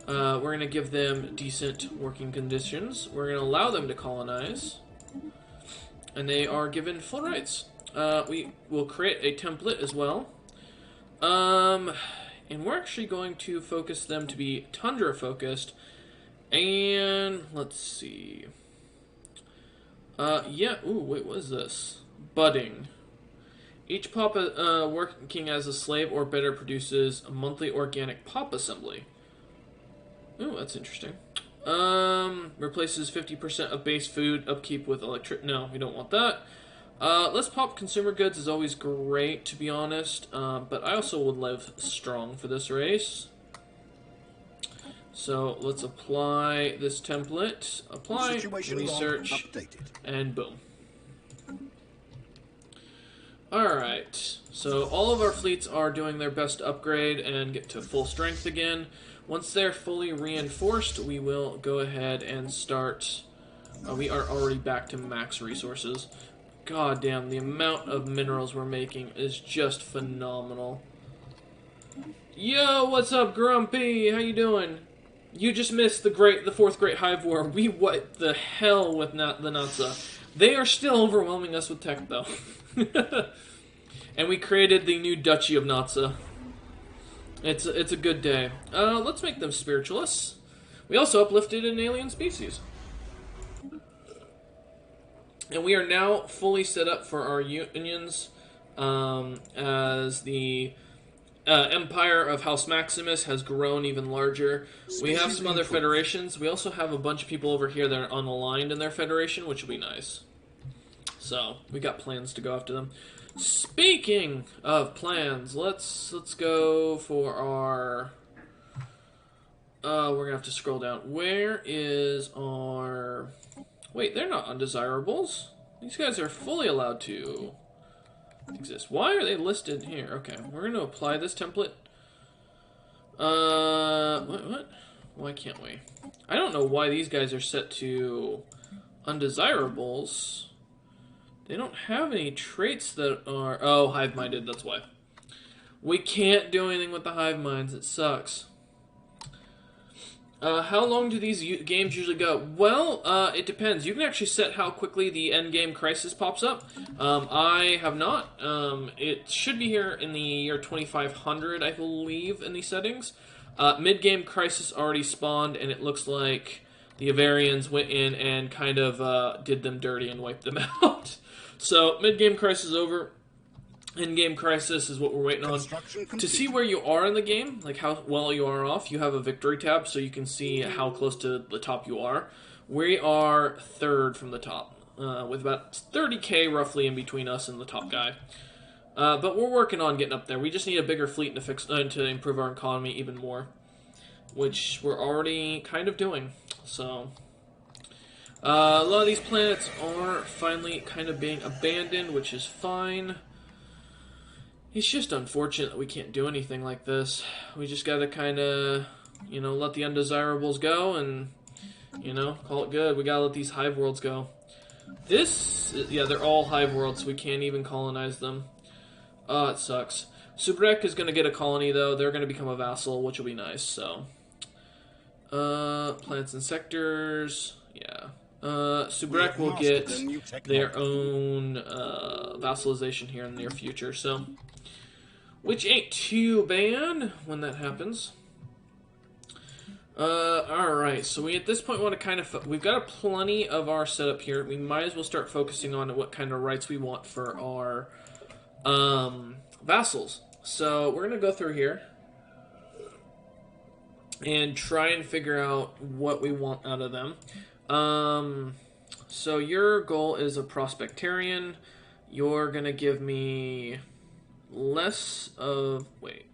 We're going to give them decent working conditions. We're going to allow them to colonize. And they are given full rights. We will create a template as well. And we're actually going to focus them to be tundra focused. And let's see. Yeah. Ooh, wait, what is this? Budding. Each pop working as a slave or better produces a monthly organic pop assembly. Ooh, that's interesting. Replaces 50% of base food upkeep with electric. No, we don't want that. Let's pop consumer goods is always great, to be honest. But I also would live strong for this race. So let's apply this template. Apply, research, and boom. Alright, so all of our fleets are doing their best to upgrade and get to full strength again. Once they're fully reinforced, we will go ahead and start. We are already back to max resources. God damn, the amount of minerals we're making is just phenomenal. Yo, what's up, Grumpy? How you doing? You just missed the fourth Great Hive War. We wiped the hell with the Nazi. They are still overwhelming us with tech, though. And we created the new Duchy of Nazi. It's a good day. Let's make them spiritualists. We also uplifted an alien species. And we are now fully set up for our unions as the Empire of House Maximus has grown even larger. We have some other federations. We also have a bunch of people over here that are unaligned in their federation, which will be nice. So, we got plans to go after them. Speaking of plans, let's go for our... we're going to have to scroll down. Where is our... Wait, they're not undesirables. These guys are fully allowed to exist. Why are they listed here? Okay, we're going to apply this template. What? Why can't we? I don't know why these guys are set to undesirables. They don't have any traits that are... Oh, hive-minded, that's why. We can't do anything with the hive minds. It sucks. How long do these games usually go? Well, it depends. You can actually set how quickly the endgame crisis pops up. I have not. It should be here in the year 2500, I believe, in these settings. Mid-game crisis already spawned, and it looks like the Avarians went in and kind of did them dirty and wiped them out. So, mid-game crisis over. In-game crisis is what we're waiting on. To see where you are in the game, like how well you are off, you have a victory tab so you can see how close to the top you are. We are third from the top, with about 30k roughly in between us and the top guy. But we're working on getting up there. We just need a bigger fleet to improve our economy even more, which we're already kind of doing. So, a lot of these planets are finally kind of being abandoned, which is fine. It's just unfortunate that we can't do anything like this. We just gotta kind of, you know, let the undesirables go and, you know, call it good. We gotta let these hive worlds go. Yeah, they're all hive worlds, so we can't even colonize them. It sucks. Subrek is going to get a colony, though. They're going to become a vassal, which will be nice, so... planets and sectors... Yeah. Subrek will get their own vassalization here in the near future, so... Which ain't too bad when that happens. Alright, so we at this point want to kind of... We've got plenty of our setup here. We might as well start focusing on what kind of rights we want for our vassals. So we're going to go through here and try and figure out what we want out of them. So your goal is a prospectarian. You're going to give me less of... Wait.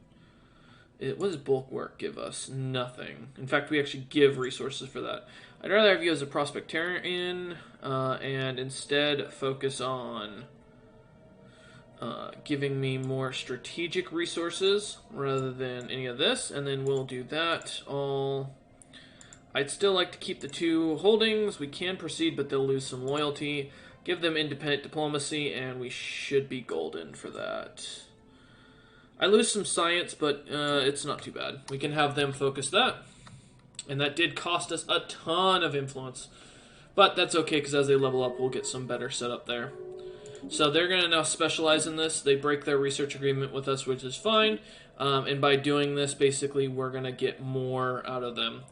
What does bulk work give us? Nothing. In fact, we actually give resources for that. I'd rather have you as a prospectarian and instead focus on giving me more strategic resources rather than any of this, and then we'll do that all. I'd still like to keep the 2 holdings. We can proceed, but they'll lose some loyalty. Give them independent diplomacy, and we should be golden for that. I lose some science, but it's not too bad. We can have them focus that. And that did cost us a ton of influence. But that's okay, because as they level up, we'll get some better setup there. So they're going to now specialize in this. They break their research agreement with us, which is fine. And by doing this, basically, we're going to get more out of them.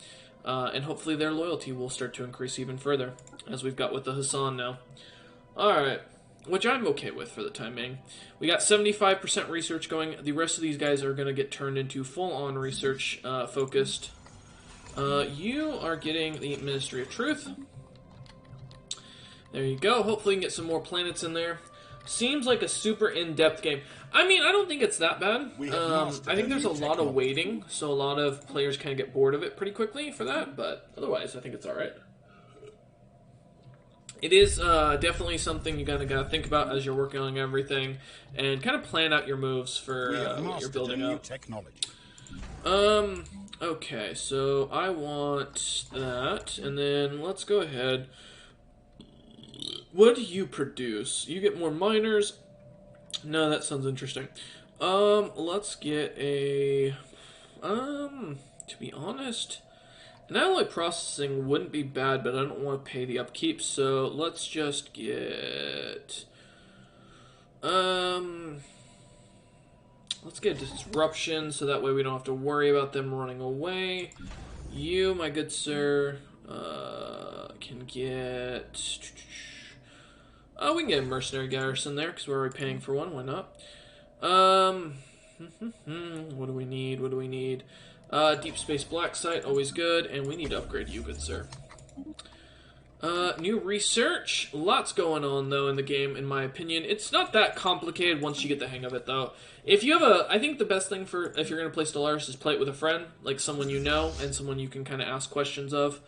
And hopefully their loyalty will start to increase even further, as we've got with the Hassan now. Alright. Which I'm okay with for the time being. We got 75% research going. The rest of these guys are going to get turned into full-on research focused. You are getting the Ministry of Truth. There you go. Hopefully we can get some more planets in there. Seems like a super in-depth game. I mean, I don't think it's that bad. I think there's a lot of waiting, so a lot of players kind of get bored of it pretty quickly for that, but otherwise I think it's alright. It is definitely something you kind of got to think about as you're working on everything, and kind of plan out your moves for what you're building up. Okay, so I want that, and then let's go ahead. What do you produce? You get more miners. No, that sounds interesting. Let's get a... to be honest... An alloy processing wouldn't be bad, but I don't want to pay the upkeep, so let's just get... Let's get disruption, so that way we don't have to worry about them running away. You, my good sir, can get... Oh, we can get a mercenary garrison there, because we're already paying for one, why not? What do we need, what do we need? Deep Space Black Site, always good, and we need to upgrade you, good sir. New research. Lots going on, though, in the game, in my opinion. It's not that complicated once you get the hang of it, though. If you have I think the best thing for, if you're going to play Stellaris, is play it with a friend, like someone you know, and someone you can kind of ask questions of.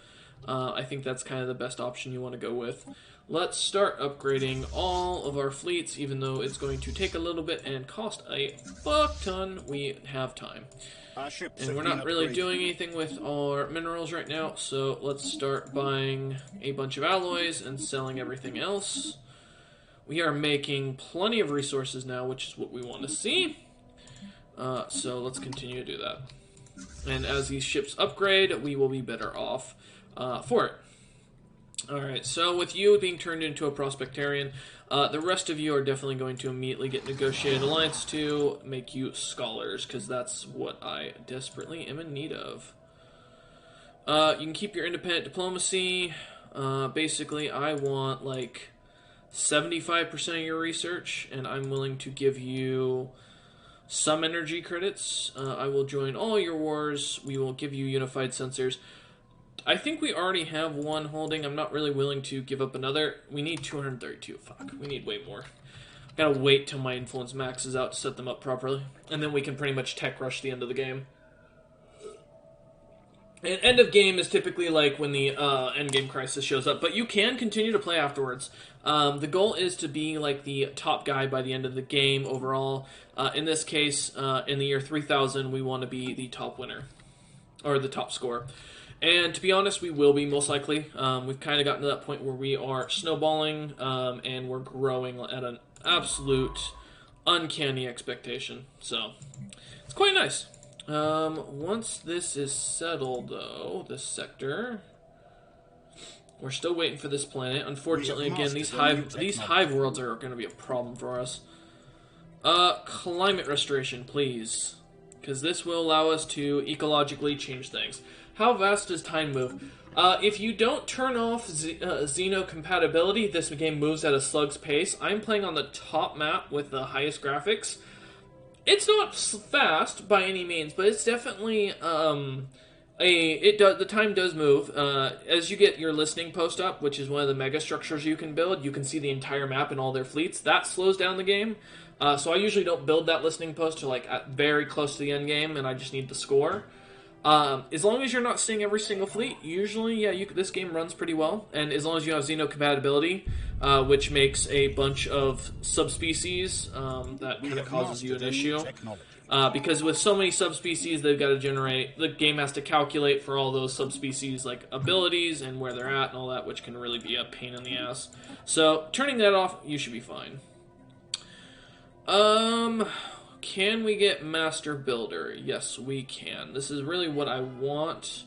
I think that's kind of the best option you want to go with. Let's start upgrading all of our fleets, even though it's going to take a little bit and cost a fuck ton. We have time. And we're not really doing anything with our minerals right now, so let's start buying a bunch of alloys and selling everything else. We are making plenty of resources now, which is what we want to see. So let's continue to do that. And as these ships upgrade, we will be better off for it. Alright, so with you being turned into a prospectarian, the rest of you are definitely going to immediately get negotiated alliance to make you scholars, because that's what I desperately am in need of. You can keep your independent diplomacy. Basically, I want like 75% of your research, and I'm willing to give you some energy credits. I will join all your wars. We will give you unified sensors. I think we already have one holding. I'm not really willing to give up another. We need 232. Fuck, we need way more. Gotta wait till my influence maxes out to set them up properly. And then we can pretty much tech rush the end of the game. And end of game is typically like when the end game crisis shows up. But you can continue to play afterwards. The goal is to be like the top guy by the end of the game overall. In this case, in the year 3000, we want to be the top winner. Or the top scorer. And to be honest, we will be, most likely. We've kind of gotten to that point where we are snowballing, and we're growing at an absolute uncanny expectation. So, it's quite nice. Once this is settled, though, this sector, we're still waiting for this planet. Unfortunately, again, these hive worlds are going to be a problem for us. Climate restoration, please. Because this will allow us to ecologically change things. How fast does time move? If you don't turn off Xeno compatibility, this game moves at a slug's pace. I'm playing on the top map with the highest graphics. It's not fast by any means, but it's definitely the time does move. As you get your listening post up, which is one of the mega structures you can build, you can see the entire map and all their fleets. That slows down the game. So I usually don't build that listening post to like very close to the end game, and I just need the score. As long as you're not seeing every single fleet, usually, yeah, this game runs pretty well. And as long as you have Xeno compatibility, which makes a bunch of subspecies, that kind of causes you an issue. Because with so many subspecies, they've got to generate, the game has to calculate for all those subspecies, like abilities and where they're at and all that, which can really be a pain in the ass. So, turning that off, you should be fine. Can we get Master Builder? Yes, we can. This is really what I want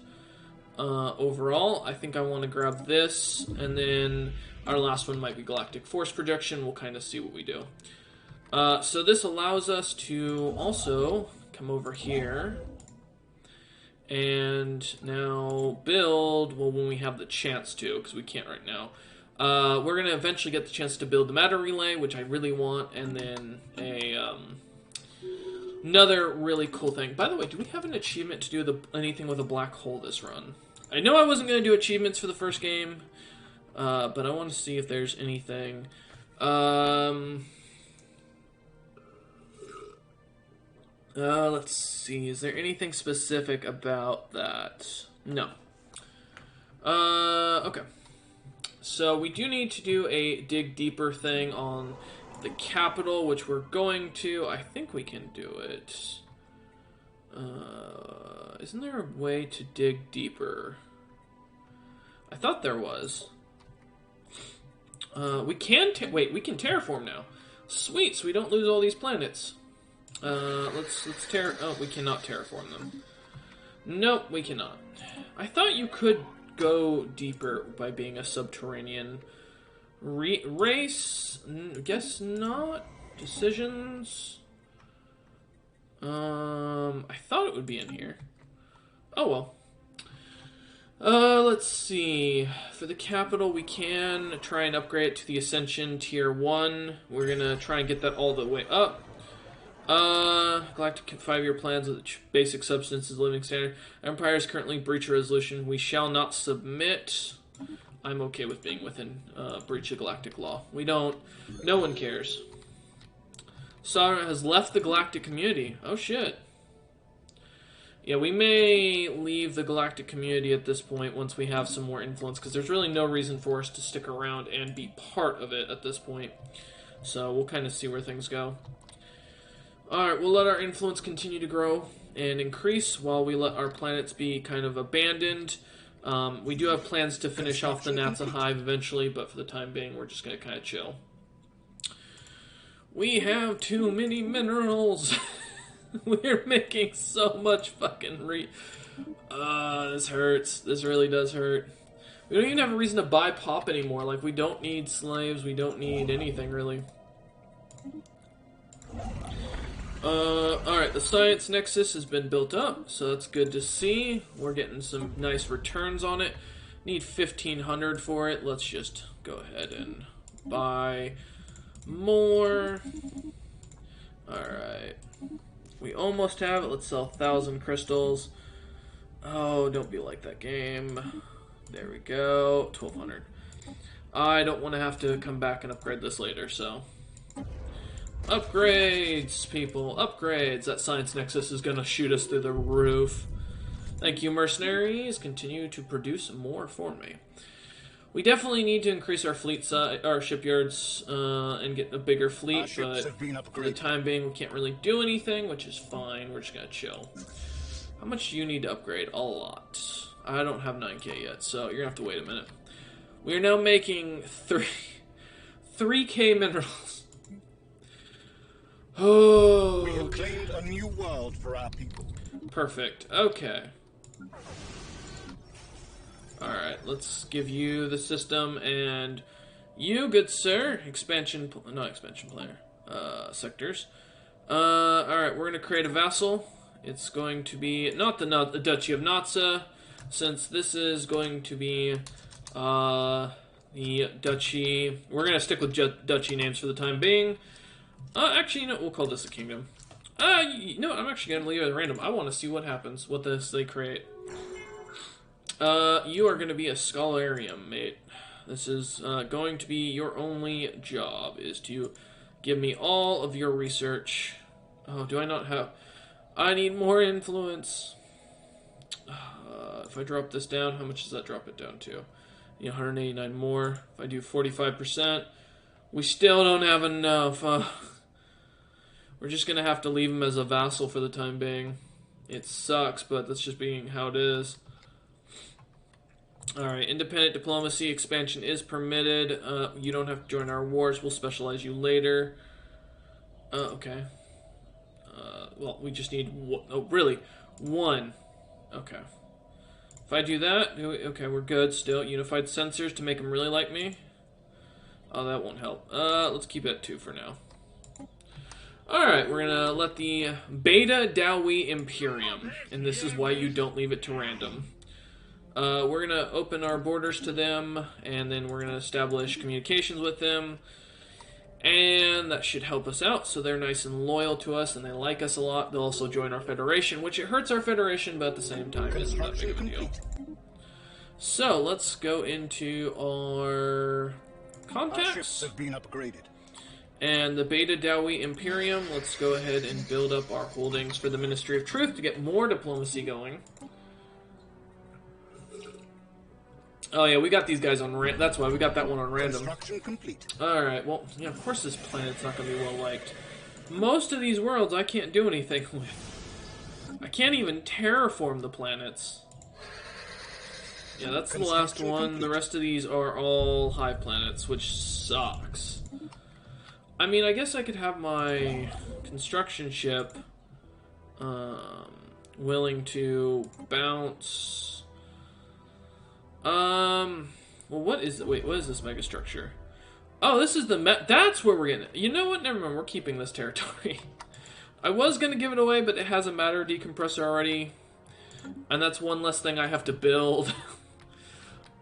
overall. I think I want to grab this, and then our last one might be Galactic Force Projection. We'll kind of see what we do. So this allows us to also come over here and now build, well, when we have the chance to, because we can't right now. We're going to eventually get the chance to build the matter relay, which I really want, and then another really cool thing. By the way, do we have an achievement to do anything with a black hole this run? I know I wasn't going to do achievements for the first game, but I want to see if there's anything. Let's see. Is there anything specific about that? No. Okay. So we do need to do a dig deeper thing on the capital, which we're going to. I think we can do it. Isn't there a way to dig deeper? I thought there was. We can wait. We can terraform now. Sweet, so we don't lose all these planets. Let's oh, we cannot terraform them. Nope, we cannot. I thought you could go deeper by being a subterranean race. Guess not. Decisions. I thought it would be in here. Oh well. Let's see. For the capital, we can try and upgrade it to the Ascension Tier 1. We're gonna try and get that all the way up. Galactic 5-year plans with basic substances living standard. Empire is currently breach resolution. We shall not submit. I'm okay with being within breach of galactic law. We don't. No one cares. Sauron has left the galactic community. Oh shit. Yeah, we may leave the galactic community at this point once we have some more influence, because there's really no reason for us to stick around and be part of it at this point. So we'll kind of see where things go. Alright, we'll let our influence continue to grow and increase while we let our planets be kind of abandoned. We do have plans to finish off the Natsa Hive eventually, but for the time being, we're just going to kind of chill. We have too many minerals! We're making so much fucking this hurts. This really does hurt. We don't even have a reason to buy pop anymore. Like, we don't need slaves. We don't need anything, really. Alright, the Science Nexus has been built up, so that's good to see. We're getting some nice returns on it. Need 1,500 for it. Let's just go ahead and buy more. Alright. We almost have it. Let's sell 1,000 crystals. Oh, don't be like that game. There we go. 1,200. I don't want to have to come back and upgrade this later, so... Upgrades, people. Upgrades. That Science Nexus is going to shoot us through the roof. Thank you, mercenaries. Continue to produce more for me. We definitely need to increase our fleet size, our shipyards, and get a bigger fleet, but for the time being, we can't really do anything, which is fine. We're just going to chill. How much do you need to upgrade? A lot. I don't have 9K yet, so you're going to have to wait a minute. We are now making 3K minerals. Oh, We have claimed a new world for our people. perfect. Okay. Alright, let's give you the system, and you, good sir, not expansion player, sectors. Alright, we're going to create a vassal. It's going to be not the Duchy of Natsa, since this is going to be the Duchy. We're going to stick with Duchy names for the time being. Actually, you know, we'll call this a kingdom. You know what, I'm actually going to leave it at random. I want to see what happens, what they create. You are going to be a scholarium, mate. This is going to be your only job, is to give me all of your research. Oh, do I not have... I need more influence. If I drop this down, how much does that drop it down to? 189 more. If I do 45%, we still don't have enough. We're just going to have to leave him as a vassal for the time being. It sucks, but that's just being how it is. Alright, independent diplomacy expansion is permitted. You don't have to join our wars. We'll specialize you later. Okay. Well, we just need one. Oh, really? One. Okay. If I do that, okay, we're good still. Unified sensors to make them really like me. Oh, that won't help. Let's keep it at 2 for now. Alright, we're gonna let the Beta Dowie Imperium, and this is why you don't leave it to random. We're gonna open our borders to them, and then we're gonna establish communications with them. And that should help us out, so they're nice and loyal to us, and they like us a lot. They'll also join our federation, which it hurts our federation, but at the same time isn't that big of a deal. So, let's go into our contacts. Our ships have been upgraded. And the Beta Dowie Imperium, let's go ahead and build up our holdings for the Ministry of Truth to get more diplomacy going. Oh yeah, we got these guys on random. That's why we got that one on random. Construction complete. Alright, well, yeah, of course this planet's not going to be well liked. Most of these worlds I can't do anything with. I can't even terraform the planets. Yeah, that's the last one. The rest of these are all Hive planets, which sucks. I mean, I guess I could have my construction ship willing to bounce... well, what is this megastructure? Oh, this is that's where we're getting it. You know what? Never mind. We're keeping this territory. I was going to give it away, but it has a matter decompressor already. And that's one less thing I have to build.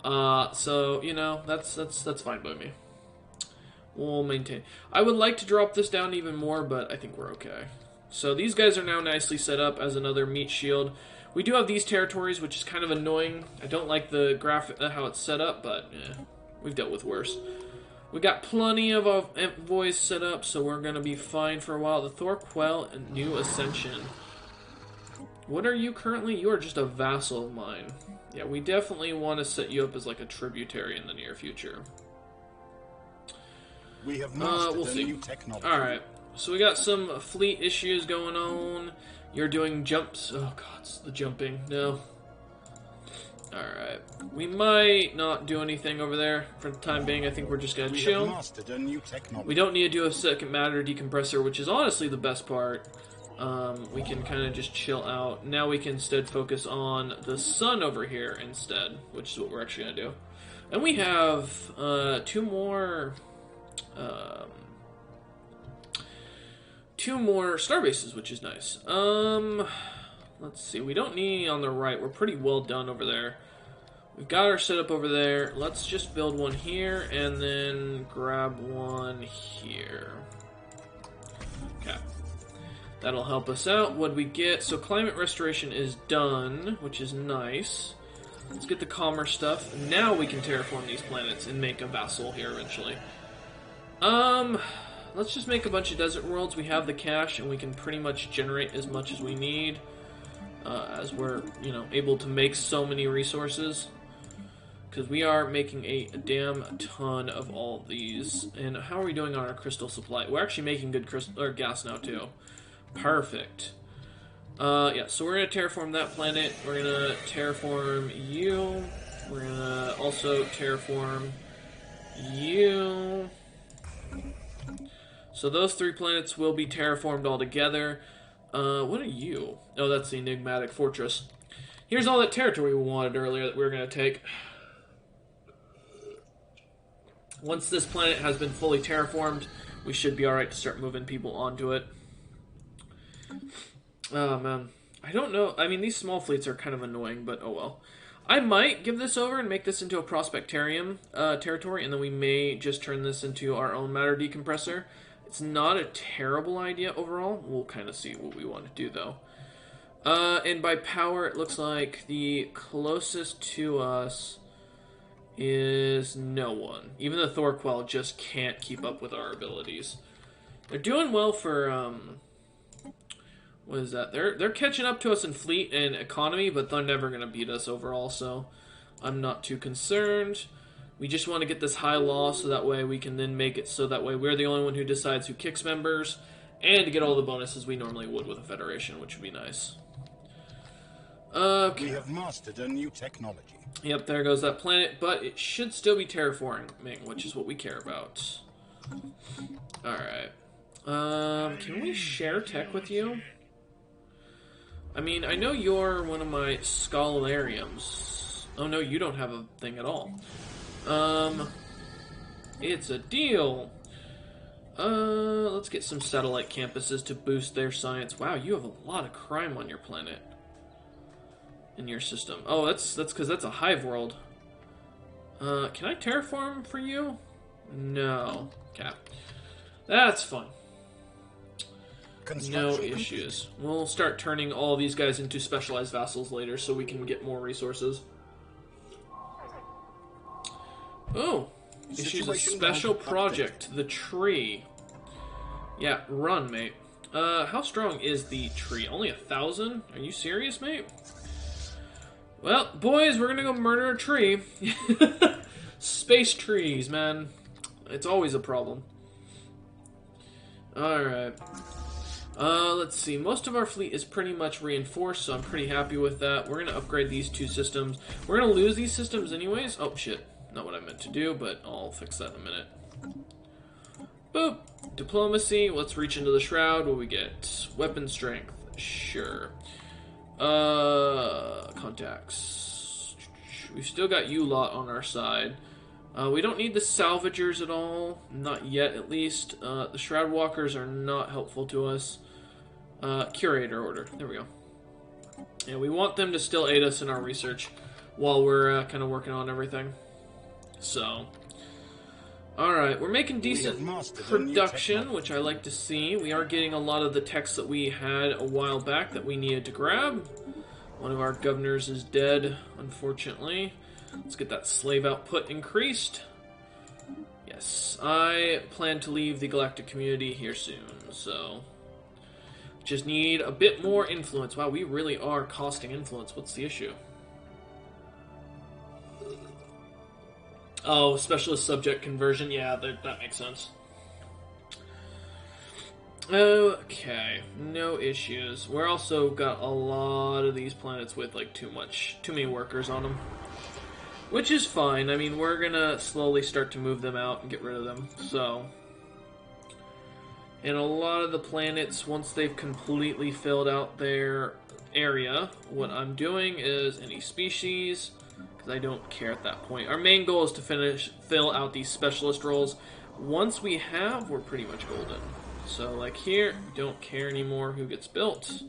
So, you know, that's fine by me. We'll maintain. I would like to drop this down even more, but I think we're okay. So these guys are now nicely set up as another meat shield. We do have these territories, which is kind of annoying. I don't like the graphic, how it's set up, but we've dealt with worse. We got plenty of envoys set up, so we're going to be fine for a while. The Thorquell and New Ascension. What are you currently? You are just a vassal of mine. Yeah, we definitely want to set you up as like a tributary in the near future. We have mastered we'll see. new technology. Alright, so we got some fleet issues going on. You're doing jumps. Oh god, the jumping. No. Alright. We might not do anything over there for the time being. I think we're just going to chill. We don't need to do a second matter decompressor, which is honestly the best part. We can kind of just chill out. Now we can instead focus on the sun over here instead, which is what we're actually going to do. And we have 2 more star bases, which is nice. Let's see. We don't need on the right. We're pretty well done over there. We've got our setup over there. Let's just build one here and then grab one here. Okay. That'll help us out. What do we get? So climate restoration is done, which is nice. Let's get the commerce stuff. Now we can terraform these planets and make a vassal here eventually. Let's just make a bunch of desert worlds. We have the cash, and we can pretty much generate as much as we need, as we're, you know, able to make so many resources. Because we are making a damn ton of all these. And how are we doing on our crystal supply? We're actually making good gas now, too. Perfect. Yeah, so we're going to terraform that planet. We're going to terraform you. We're going to also terraform you. So those 3 planets will be terraformed all together. What are you? Oh, that's the enigmatic fortress. Here's all that territory we wanted earlier that we were going to take. Once this planet has been fully terraformed, we should be alright to start moving people onto it. Oh, man. I don't know. I mean, these small fleets are kind of annoying, but oh well. I might give this over and make this into a prospectarium territory, and then we may just turn this into our own matter decompressor. It's not a terrible idea overall. We'll kind of see what we want to do, though. And by power, it looks like the closest to us is no one. Even the Thorquell just can't keep up with our abilities. They're doing well for, what is that? They're catching up to us in fleet and economy, but they're never going to beat us overall, so I'm not too concerned. We just want to get this high law so that way we can then make it so that way we're the only one who decides who kicks members, and to get all the bonuses we normally would with a federation, which would be nice. Okay. We have mastered a new technology. Yep, there goes that planet, but it should still be terraforming, which is what we care about. Alright. Can we share tech with you? I mean, I know you're one of my scholariums. Oh no, you don't have a thing at all. It's a deal. Let's get some satellite campuses to boost their science. Wow, you have a lot of crime on your planet. In your system. Oh, that's because that's a hive world. Can I terraform for you? No. Okay. That's fine. No issues. We'll start turning all these guys into specialized vassals later so we can get more resources. Oh, issues a special project, the tree. Yeah, run, mate. How strong is the tree? Only 1,000? Are you serious, mate? Well, boys, we're gonna go murder a tree. Space trees, man. It's always a problem. Alright. Let's see. Most of our fleet is pretty much reinforced, so I'm pretty happy with that. We're gonna upgrade these 2 systems. We're gonna lose these systems anyways. Oh, shit. Not what I meant to do, but I'll fix that in a minute. Boop. Diplomacy. Let's reach into the shroud. What do we get? Weapon strength. Sure. Contacts. We've still got you lot on our side. We don't need the salvagers at all. Not yet, at least. The shroud walkers are not helpful to us. Curator order. There we go. Yeah, we want them to still aid us in our research while we're kind of working on everything. So, alright, we're making decent production, which I like to see. We are getting a lot of the techs that we had a while back that we needed to grab. One of our governors is dead, unfortunately. Let's get that slave output increased. Yes, I plan to leave the galactic community here soon, so just need a bit more influence. Wow, we really are costing influence. What's the issue? Oh, specialist subject conversion. Yeah, that makes sense. Okay, no issues. We're also got a lot of these planets with like too many workers on them, which is fine. I mean, we're gonna slowly start to move them out and get rid of them. So, and a lot of the planets, once they've completely filled out their area, what I'm doing is any species. I don't care at that point. Our main goal is to fill out these specialist roles. Once we have, we're pretty much golden. So, like here, don't care anymore who gets built.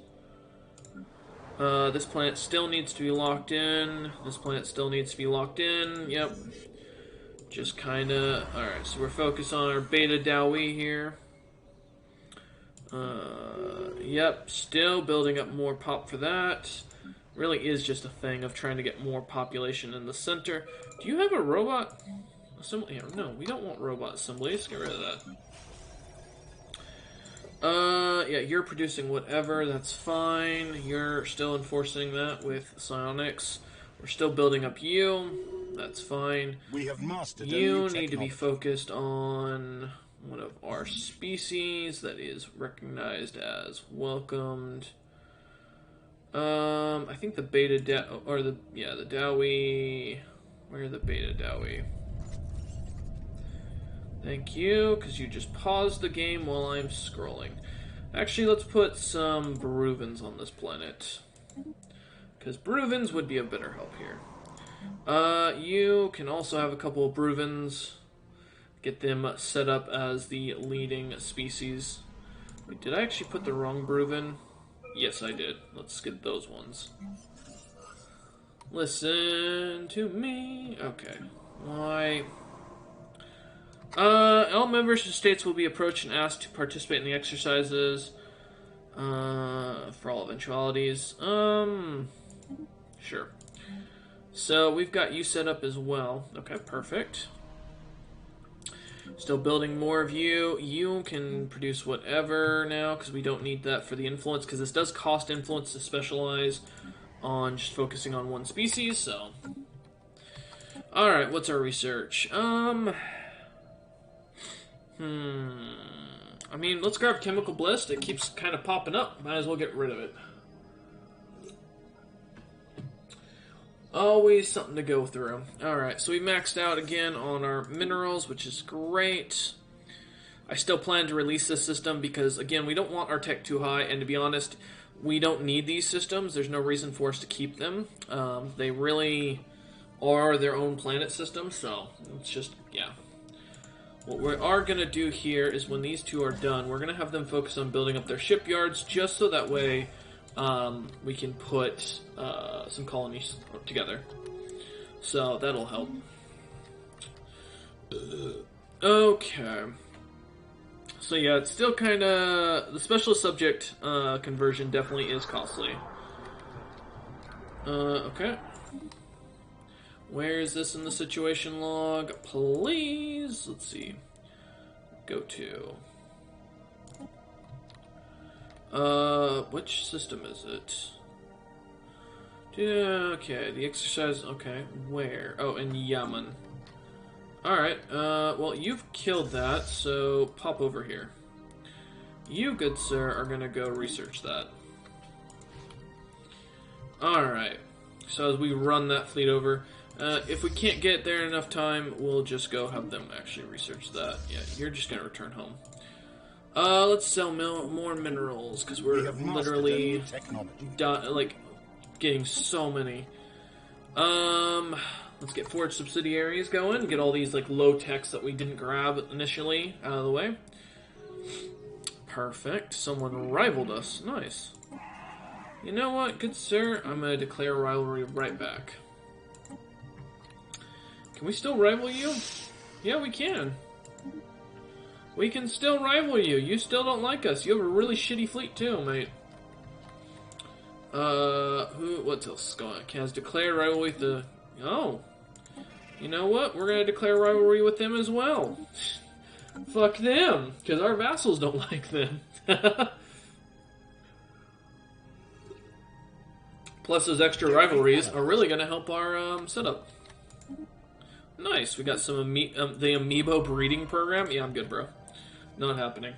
This planet still needs to be locked in. This planet still needs to be locked in. Yep. Just kinda... Alright, so we're focused on our Beta Dowie here. Yep, still building up more pop for that. Really is just a thing of trying to get more population in the center. Do you have a robot assembly? No, we don't want robot assemblies. Get rid of that. Yeah, you're producing whatever. That's fine. You're still enforcing that with psionics. We're still building up you. That's fine. We have mastered you need to be focused on one of our species that is recognized as welcomed. I think the Beta the Dowie. Where are the Beta Dowie? Thank you, because you just paused the game while I'm scrolling. Actually, let's put some Beruvans on this planet. Because Beruvans would be a better help here. You can also have a couple of Beruvans. Get them set up as the leading species. Wait, did I actually put the wrong Beruvan? Yes, I did. Let's get those ones. Listen to me. Okay. Why? All members of states will be approached and asked to participate in the exercises. For all eventualities. Sure. So we've got you set up as well. Okay, perfect. Still building more of you. You can produce whatever now, because we don't need that for the influence, because this does cost influence to specialize on just focusing on one species, so. Alright, what's our research? I mean, let's grab Chemical Bliss. It keeps kind of popping up. Might as well get rid of it. Always something to go through. Alright, so we maxed out again on our minerals, which is great. I still plan to release this system because, again, we don't want our tech too high, and to be honest, we don't need these systems. There's no reason for us to keep them. They really are their own planet system, so it's just, yeah. What we are going to do here is when these two are done, we're going to have them focus on building up their shipyards, just so that way we can put some colonies together. So that'll help. Okay. So yeah, it's still kind of... The specialist subject conversion definitely is costly. Okay. Where is this in the situation log? Please! Let's see. Go to... which system is it? Yeah, okay, the exercise, okay, where? Oh, in Yaman. Alright, well, you've killed that, so pop over here. You, good sir, are gonna go research that. Alright, so as we run that fleet over, if we can't get there in enough time, we'll just go have them actually research that. Yeah, you're just gonna return home. Let's sell more minerals, because we're literally getting so many. Let's get forge subsidiaries going, get all these like low techs that we didn't grab initially out of the way. Perfect. Someone rivaled us. Nice. You know what, good sir? I'm gonna declare rivalry right back. Can we still rival you? Yeah, we can. We can still rival you. You still don't like us. You have a really shitty fleet too, mate. What else is going on? Has declared rivalry with the... Oh. You know what? We're gonna declare rivalry with them as well. Fuck them. Because our vassals don't like them. Plus those extra rivalries are really gonna help our, setup. Nice. We got some the amiibo breeding program. Yeah, I'm good, bro. Not happening.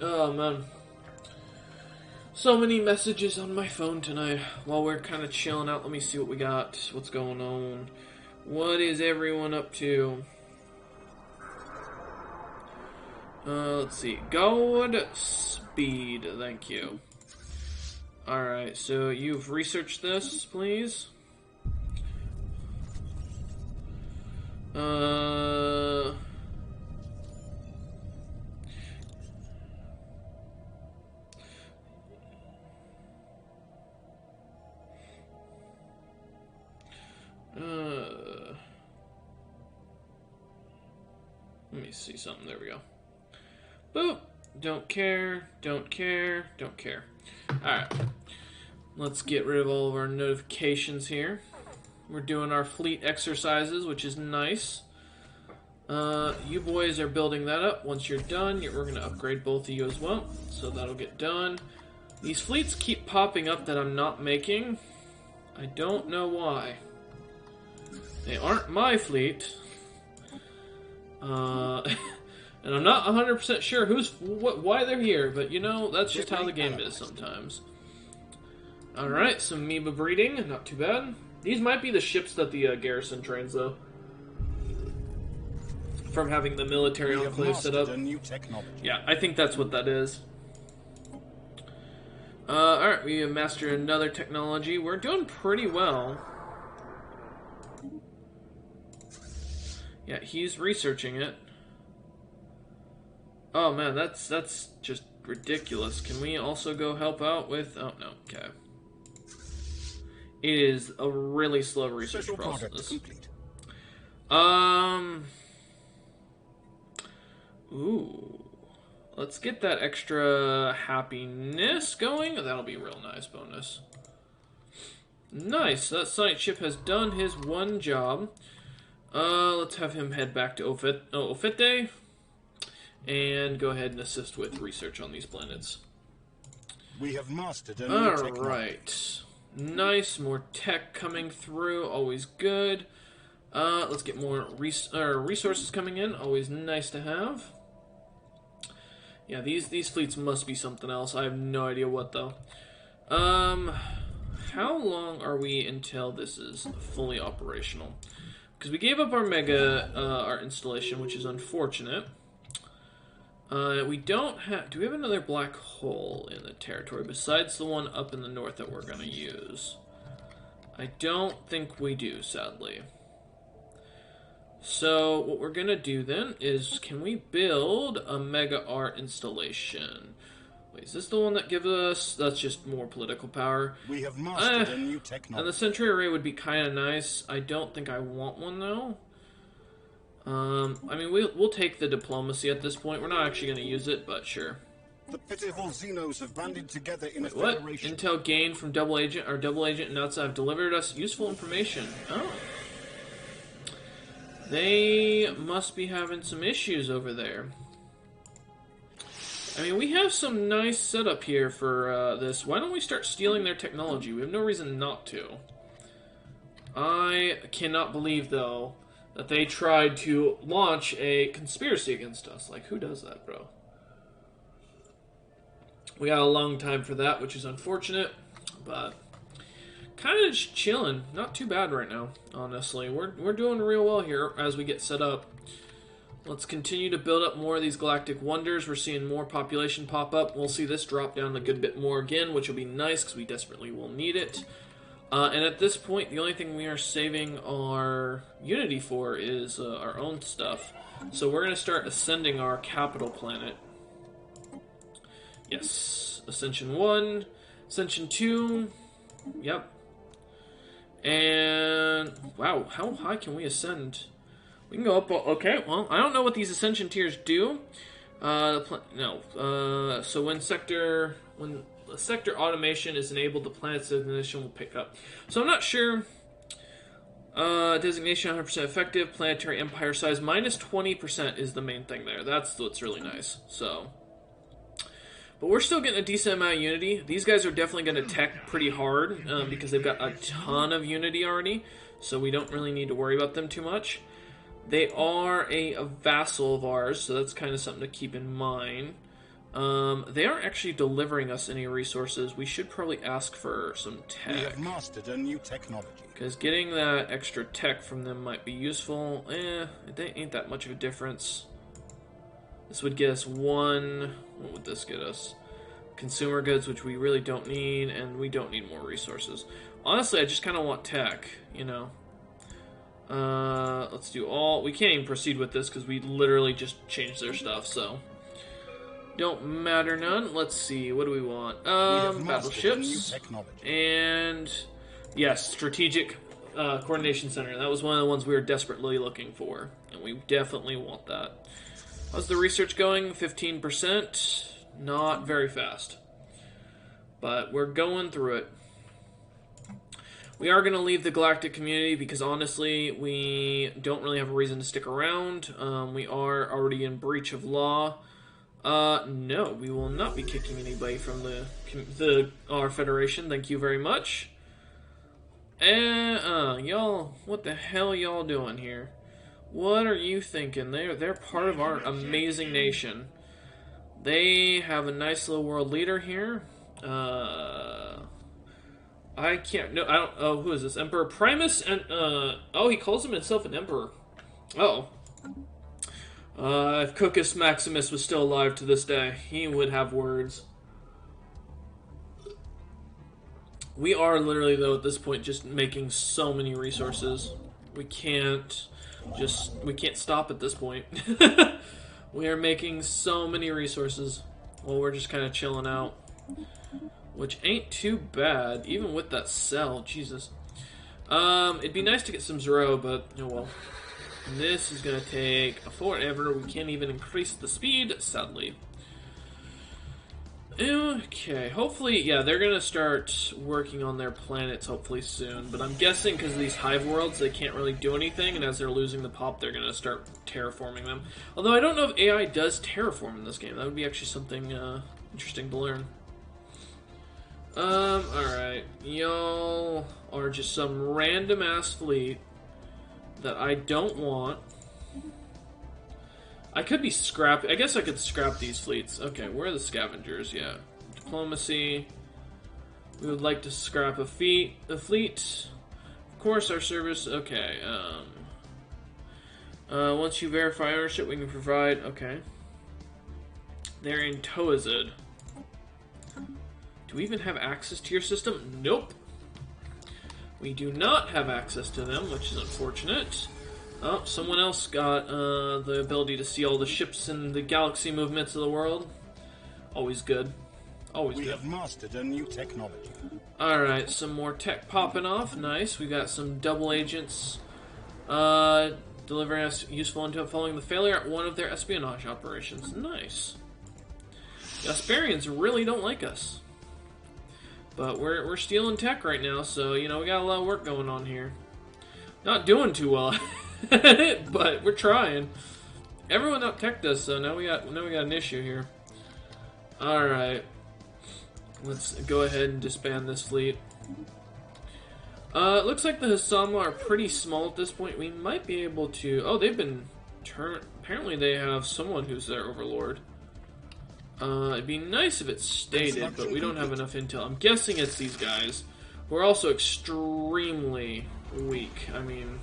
Oh, man. So many messages on my phone tonight while we're kind of chilling out. Let me see what we got. What's going on? What is everyone up to? Let's see. Gold speed. Thank you. Alright, so you've researched this, please? Let me see something. There we go. Boop. Don't care. Don't care. Don't care. Alright. Let's get rid of all of our notifications here. We're doing our fleet exercises, which is nice. You boys are building that up. Once you're done, we're going to upgrade both of you as well. So that'll get done. These fleets keep popping up that I'm not making. I don't know why. They aren't my fleet. And I'm not 100% sure why they're here, but you know, that's just how the game is sometimes. Alright, some amoeba breeding, not too bad. These might be the ships that the garrison trains, though. from having the military We have enclave set up. mastered a new technology. Yeah, I think that's what that is. Alright, we have mastered another technology. We're doing pretty well. Yeah, he's researching it. Oh man, that's just ridiculous. Can we also go help out with... Oh, no, okay. It is a really slow research Special process. product complete. Ooh. Let's get that extra happiness going. That'll be a real nice bonus. Nice. That science ship has done his one job. Let's have him head back to Ofite and go ahead and assist with research on these planets. We have mastered a new technology. Alright. Nice. More tech coming through. Always good. Let's get more resources coming in. Always nice to have. Yeah, these fleets must be something else. I have no idea what, though. How long are we until this is fully operational? Because we gave up our our installation, which is unfortunate. We don't have... Do we have another black hole in the territory besides the one up in the north that we're going to use? I don't think we do, sadly. So, what we're going to do then is, can we build a mega art installation? Wait, is this the one that gives us... That's just more political power. We have mastered a new And technology. the Century Array would be kind of nice. I don't think I want one, though. I mean, we'll take the diplomacy at this point. We're not actually going to use it, but sure. The pitiful Xenos have banded together in a What? federation. Intel gained from Double Agent. Our Double Agent nuts have delivered us useful information. Oh. They must be having some issues over there. I mean, we have some nice setup here for this. Why don't we start stealing their technology? We have no reason not to. I cannot believe, though, that they tried to launch a conspiracy against us. Like, who does that, bro? We got a long time for that, which is unfortunate, but kind of just chilling. Not too bad right now, honestly. We're doing real well here as we get set up. Let's continue to build up more of these galactic wonders. We're seeing more population pop up. We'll see this drop down a good bit more again, which will be nice because we desperately will need it. And at this point, the only thing we are saving our Unity for is our own stuff. So we're going to start ascending our capital planet. Yes. Ascension 1. Ascension 2. Yep. And... Wow, how high can we ascend? We can go up... Okay, well, I don't know what these ascension tiers do. So when the sector automation is enabled, the planet's designation will pick up. So I'm not sure. Designation 100% effective. Planetary empire size minus 20% is the main thing there. That's what's really nice. So, but we're still getting a decent amount of Unity. These guys are definitely going to tech pretty hard because they've got a ton of Unity already. So we don't really need to worry about them too much. They are a vassal of ours, so that's kind of something to keep in mind. They aren't actually delivering us any resources. We should probably ask for some tech. We have mastered a new technology. Because getting that extra tech from them might be useful. It ain't that much of a difference. This would get us one... What would this get us? Consumer goods, which we really don't need, and we don't need more resources. Honestly, I just kind of want tech, you know. Let's do all... We can't even proceed with this because we literally just changed their stuff, so... Don't matter none. Let's see, what do we want? Battleships. And... Yes, Strategic Coordination Center. That was one of the ones we were desperately looking for. And we definitely want that. How's the research going? 15%. Not very fast. But we're going through it. We are going to leave the galactic community because honestly, we don't really have a reason to stick around. We are already in breach of law. No, we will not be kicking anybody from our federation. Thank you very much. Y'all, what the hell y'all doing here? What are you thinking? They're part of our amazing nation. They have a nice little world leader here. I can't... No, I don't... Oh, who is this? Emperor Primus? And, oh, he calls himself an emperor. Oh. If Cuccus Maximus was still alive to this day, he would have words. We are literally, though, at this point, just making so many resources. We can't stop at this point. We are making so many resources. Well, we're just kind of chilling out. Which ain't too bad, even with that cell. Jesus. It'd be nice to get some Zero, but oh well. This is gonna take forever. We can't even increase the speed, sadly. Okay, hopefully, yeah, they're gonna start working on their planets hopefully soon. But I'm guessing because of these Hive worlds, they can't really do anything, and as they're losing the pop, they're gonna start terraforming them. Although I don't know if AI does terraform in this game. That would be actually something interesting to learn. Alright. Y'all are just some random ass fleet that I don't want. I could be scrap. I guess I could scrap these fleets. Okay, where are the scavengers? Yeah. Diplomacy. We would like to scrap a fleet. Of course, our service. Okay. Once you verify ownership, we can provide. Okay. They're in Toazid. Do we even have access to your system? Nope. We do not have access to them, which is unfortunate. Oh, someone else got the ability to see all the ships and the galaxy movements of the world. Always good. Always good. We have mastered a new technology. Alright, some more tech popping off. Nice. We got some double agents delivering us useful intel following the failure at one of their espionage operations. Nice. The Asperians really don't like us. But we're stealing tech right now, so, you know, we got a lot of work going on here. Not doing too well at it, but we're trying. Everyone out-teched us, so now we got an issue here. Alright. Let's go ahead and disband this fleet. It looks like the Hasama are pretty small at this point. We might be able to... Oh, they've been turned... Apparently they have someone who's their overlord. It'd be nice if it's stated, but we don't have enough intel. I'm guessing it's these guys. We're also extremely weak. I mean...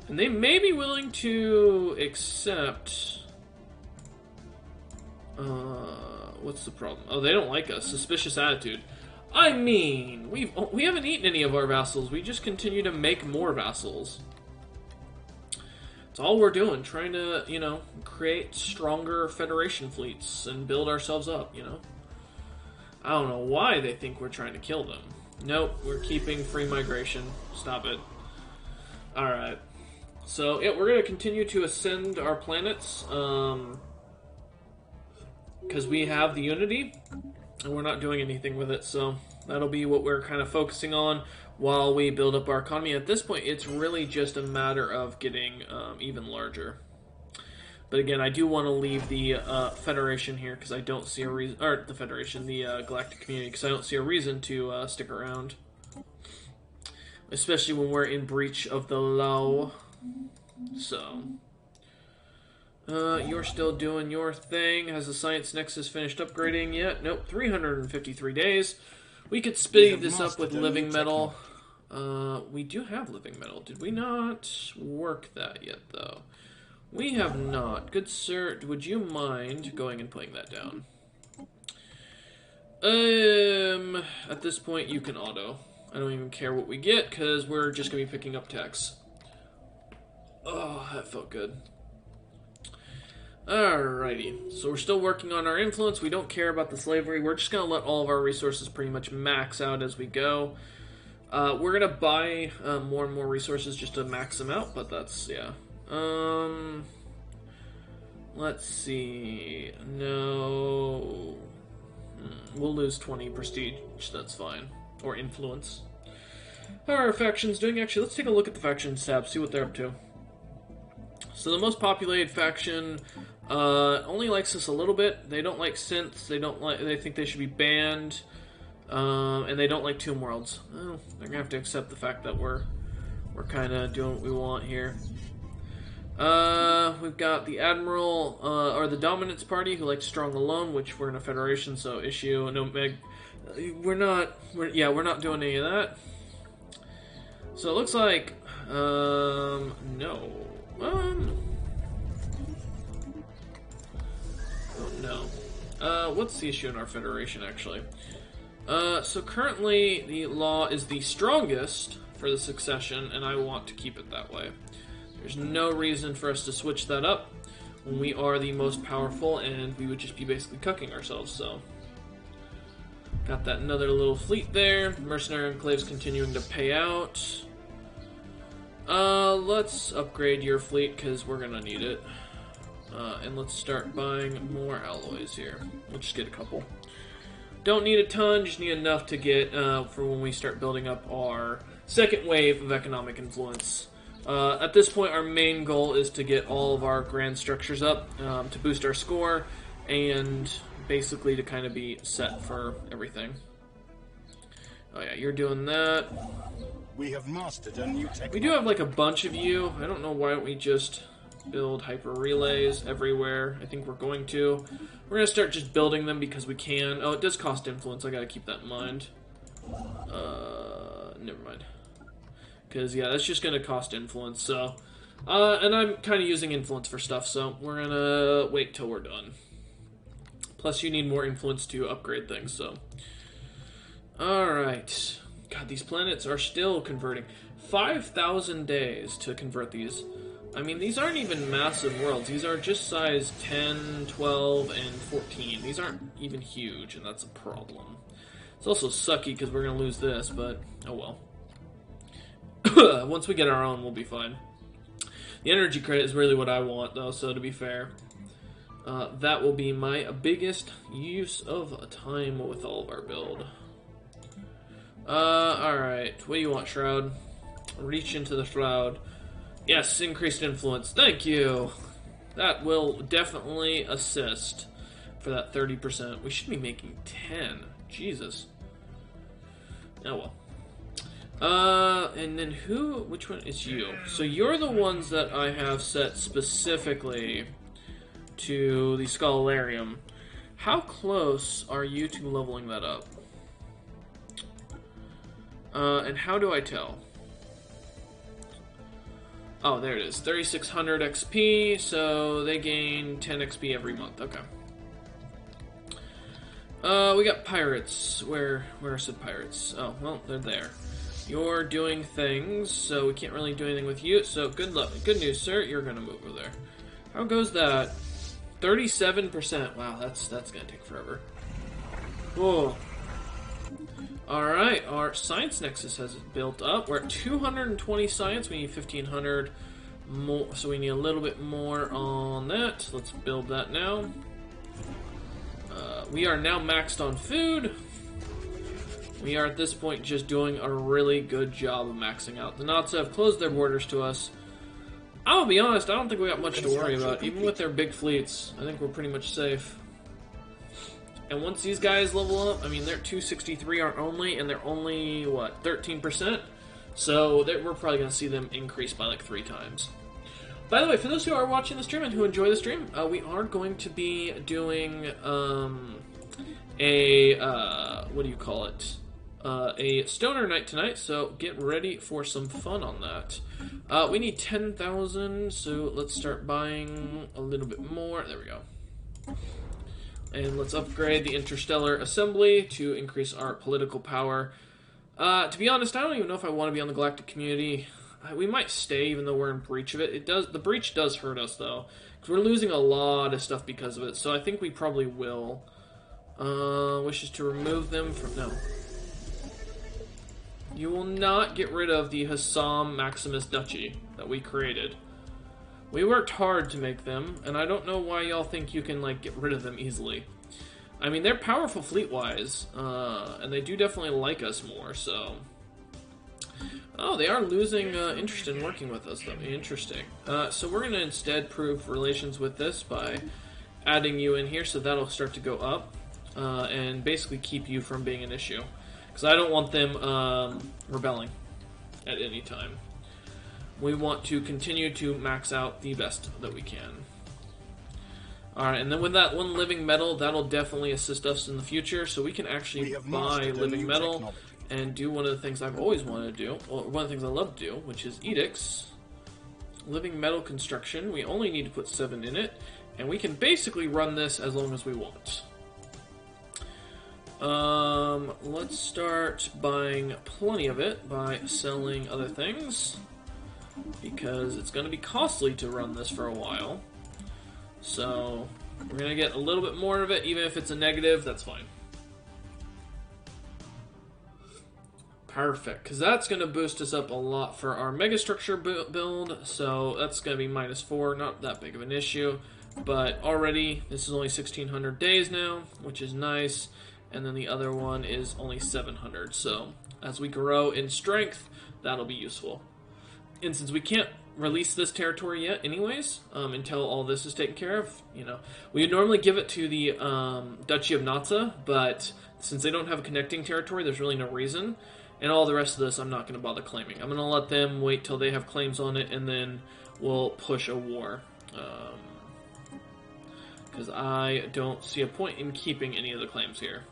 And they may be willing to accept... what's the problem? Oh, they don't like us. Suspicious attitude. I mean, we haven't eaten any of our vassals. We just continue to make more vassals. It's all we're doing, trying to, you know, create stronger Federation fleets and build ourselves up, you know? I don't know why they think we're trying to kill them. Nope, we're keeping free migration. Stop it. Alright. So, yeah, we're going to continue to ascend our planets, because we have the Unity, and we're not doing anything with it, so that'll be what we're kind of focusing on while we build up our economy. At this point, it's really just a matter of getting even larger. But again, I do want to leave the Federation here because I don't see a reason, or the Federation, the Galactic Community, because I don't see a reason to stick around. Especially when we're in breach of the law. So... you're still doing your thing. Has the Science Nexus finished upgrading yet? Nope, 353 days. We could speed this up with living metal. We do have living metal. Did we not work that yet, though? We have not. Good sir, would you mind going and putting that down? At this point, you can auto. I don't even care what we get, because we're just going to be picking up techs. Oh, that felt good. Alrighty, so we're still working on our influence. We don't care about the slavery. We're just going to let all of our resources pretty much max out as we go. We're going to buy more and more resources just to max them out, but that's, yeah. Let's see. No. We'll lose 20 prestige, that's fine. Or influence. How are our factions doing? Actually, let's take a look at the factions tab, see what they're up to. So the most populated faction only likes us a little bit. They don't like synths. They think they should be banned, and they don't like Tomb Worlds. Well, they're gonna have to accept the fact that we're kind of doing what we want here. We've got the Admiral or the Dominance Party who likes Strong Alone, which we're in a federation, so issue no meg. We're not doing any of that. So it looks like no. Oh no. What's the issue in our federation, actually? So currently the law is the strongest for the succession, and I want to keep it that way. There's no reason for us to switch that up when we are the most powerful, and we would just be basically cucking ourselves, so... Got that another little fleet there. Mercenary Enclave's continuing to pay out. Let's upgrade your fleet, because we're gonna need it. And let's start buying more alloys here. We'll just get a couple. Don't need a ton, just need enough to get, for when we start building up our second wave of economic influence. At this point, our main goal is to get all of our grand structures up, to boost our score, and basically to kind of be set for everything. Oh yeah, you're doing that. We have mastered a new technology. We do have like a bunch of you. I don't know why don't we just build hyper relays everywhere. I think we're going to. We're going to start just building them because we can. Oh, it does cost influence. I got to keep that in mind. Never mind. Because, yeah, that's just going to cost influence, so... and I'm kind of using influence for stuff, so we're going to wait till we're done. Plus, you need more influence to upgrade things, so... Alright. God, these planets are still converting. 5,000 days to convert these. I mean, these aren't even massive worlds. These are just size 10, 12, and 14. These aren't even huge, and that's a problem. It's also sucky because we're going to lose this, but oh well. Once we get our own, we'll be fine. The energy credit is really what I want, though, so to be fair. That will be my biggest use of time with all of our build. Alright. What do you want, Shroud? Reach into the Shroud. Yes, increased influence. Thank you! That will definitely assist for that 30%. We should be making 10. Jesus. Oh well. And then which one is you? So you're the ones that I have set specifically to the Scholarium. How close are you to leveling that up? And how do I tell? Oh, there it is. 3,600 XP, so they gain 10 XP every month. Okay. We got pirates. Where are said pirates? Oh, well, they're there. You're doing things, so we can't really do anything with you, so good luck. Good news, sir. You're gonna move over there. How goes that? 37%. Wow, that's gonna take forever. Whoa. Alright, our science nexus has built up. We're at 220 science. We need 1,500 more, so we need a little bit more on that. Let's build that now. We are now maxed on food. We are at this point just doing a really good job of maxing out. The Knots have closed their borders to us. I'll be honest, I don't think we got much to worry about. Even with their big fleets, I think we're pretty much safe. And once these guys level up, I mean, they're 263 our only, and they're only, what, 13%? So we're probably going to see them increase by like 3 times. By the way, for those who are watching the stream and who enjoy the stream, we are going to be doing what do you call it? A stoner night tonight, so get ready for some fun on that. We need 10,000, so let's start buying a little bit more. There we go. And let's upgrade the Interstellar Assembly to increase our political power. To be honest, I don't even know if I want to be on the Galactic Community. We might stay even though we're in breach of it. The breach does hurt us, though, because we're losing a lot of stuff because of it, so I think we probably will. Wishes to remove them from... No. You will not get rid of the Hassam Maximus Duchy that we created. We worked hard to make them, and I don't know why y'all think you can, like, get rid of them easily. I mean, they're powerful fleet-wise, and they do definitely like us more, so... Oh, they are losing interest in working with us, though. Interesting. So we're going to instead prove relations with this by adding you in here, so that'll start to go up, and basically keep you from being an issue. Because I don't want them rebelling at any time. We want to continue to max out the best that we can. Alright, and then with that one living metal, that'll definitely assist us in the future, so we can actually buy living metal and do one of the things I've always wanted to do, or one of the things I love to do, which is edicts. living metal construction. We only need to put 7 in it, and we can basically run this as long as we want. Let's start buying plenty of it by selling other things, because it's going to be costly to run this for a while. So we're going to get a little bit more of it, even if it's a negative, that's fine. Perfect, because that's going to boost us up a lot for our megastructure build, so that's going to be -4, not that big of an issue. But already, this is only 1,600 days now, which is nice, and then the other one is only 700, so as we grow in strength, that'll be useful. And since we can't release this territory yet anyways, until all this is taken care of, you know, we would normally give it to the Duchy of Natsa, but since they don't have a connecting territory, there's really no reason. And all the rest of this, I'm not going to bother claiming. I'm going to let them wait till they have claims on it, and then we'll push a war. Because I don't see a point in keeping any of the claims here.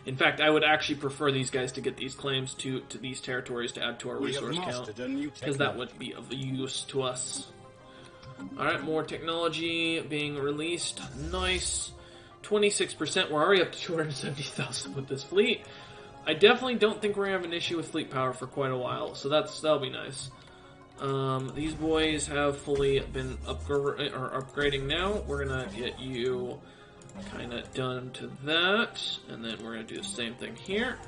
In fact, I would actually prefer these guys to get these claims to these territories to add to our resource count, because that would be of use to us. Alright, more technology being released. Nice. 26%. We're already up to 270,000 with this fleet. I definitely don't think we're going to have an issue with fleet power for quite a while, so that'll be nice. These boys have fully been upgrading now. We're going to get you kind of done to that, and then we're going to do the same thing here.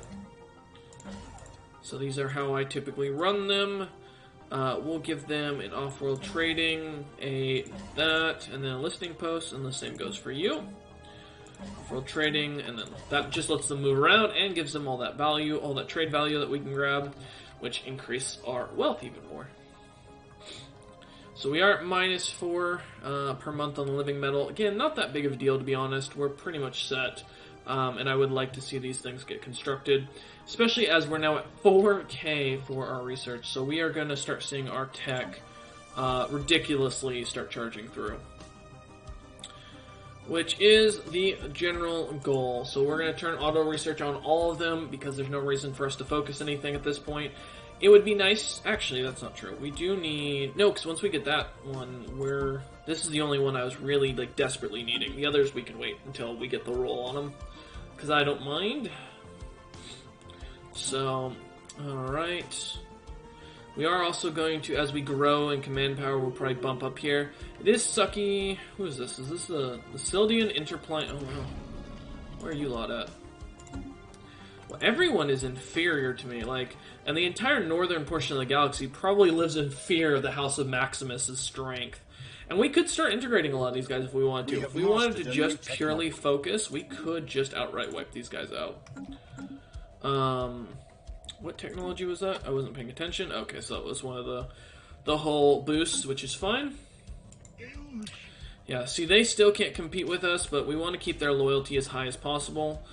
So these are how I typically run them. We'll give them an off-world trading, that, and then a listing post, and the same goes for you. Off-world trading, and then that just lets them move around and gives them all that value, all that trade value that we can grab, which increase our wealth even more. So we are at -4 per month on the living metal. Again, not that big of a deal, to be honest. We're pretty much set, and I would like to see these things get constructed, especially as we're now at 4K for our research. So we are going to start seeing our tech ridiculously start charging through, which is the general goal. So we're going to turn auto research on all of them, because there's no reason for us to focus anything at this point. It would be nice, actually that's not true, we do need, no, because once we get that one, this is the only one I was really like desperately needing. The others we can wait until we get the roll on them, because I don't mind. So, alright. We are also going to, as we grow in command power, we'll probably bump up here. It is sucky. Who is this? Is this the Sildian Interplanet? Oh, wow. Where are you lot at? Well, everyone is inferior to me, like, and the entire northern portion of the galaxy probably lives in fear of the House of Maximus's strength. And we could start integrating a lot of these guys if we wanted to. If we wanted to just purely focus, we could just outright wipe these guys out. What technology was that? I wasn't paying attention. Okay, so that was one of the whole boosts, which is fine. Yeah, see, they still can't compete with us, but we want to keep their loyalty as high as possible.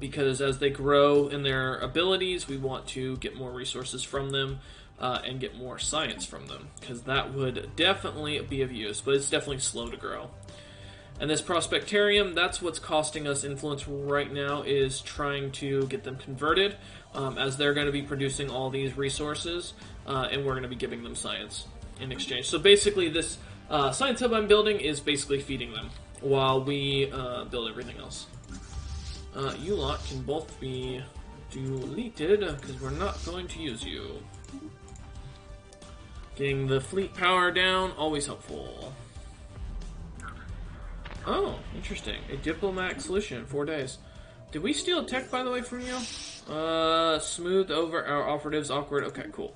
Because as they grow in their abilities, we want to get more resources from them, and get more science from them, because that would definitely be of use, but it's definitely slow to grow. And this Prospectarium, that's what's costing us influence right now, is trying to get them converted, as they're going to be producing all these resources, and we're going to be giving them science in exchange. So basically this science hub I'm building is basically feeding them, while we build everything else. You lot can both be deleted, because we're not going to use you. Getting the fleet power down, always helpful. Oh, interesting. A diplomatic solution in 4 days. Did we steal tech, by the way, from you? Smooth over our operatives, awkward. Okay, cool.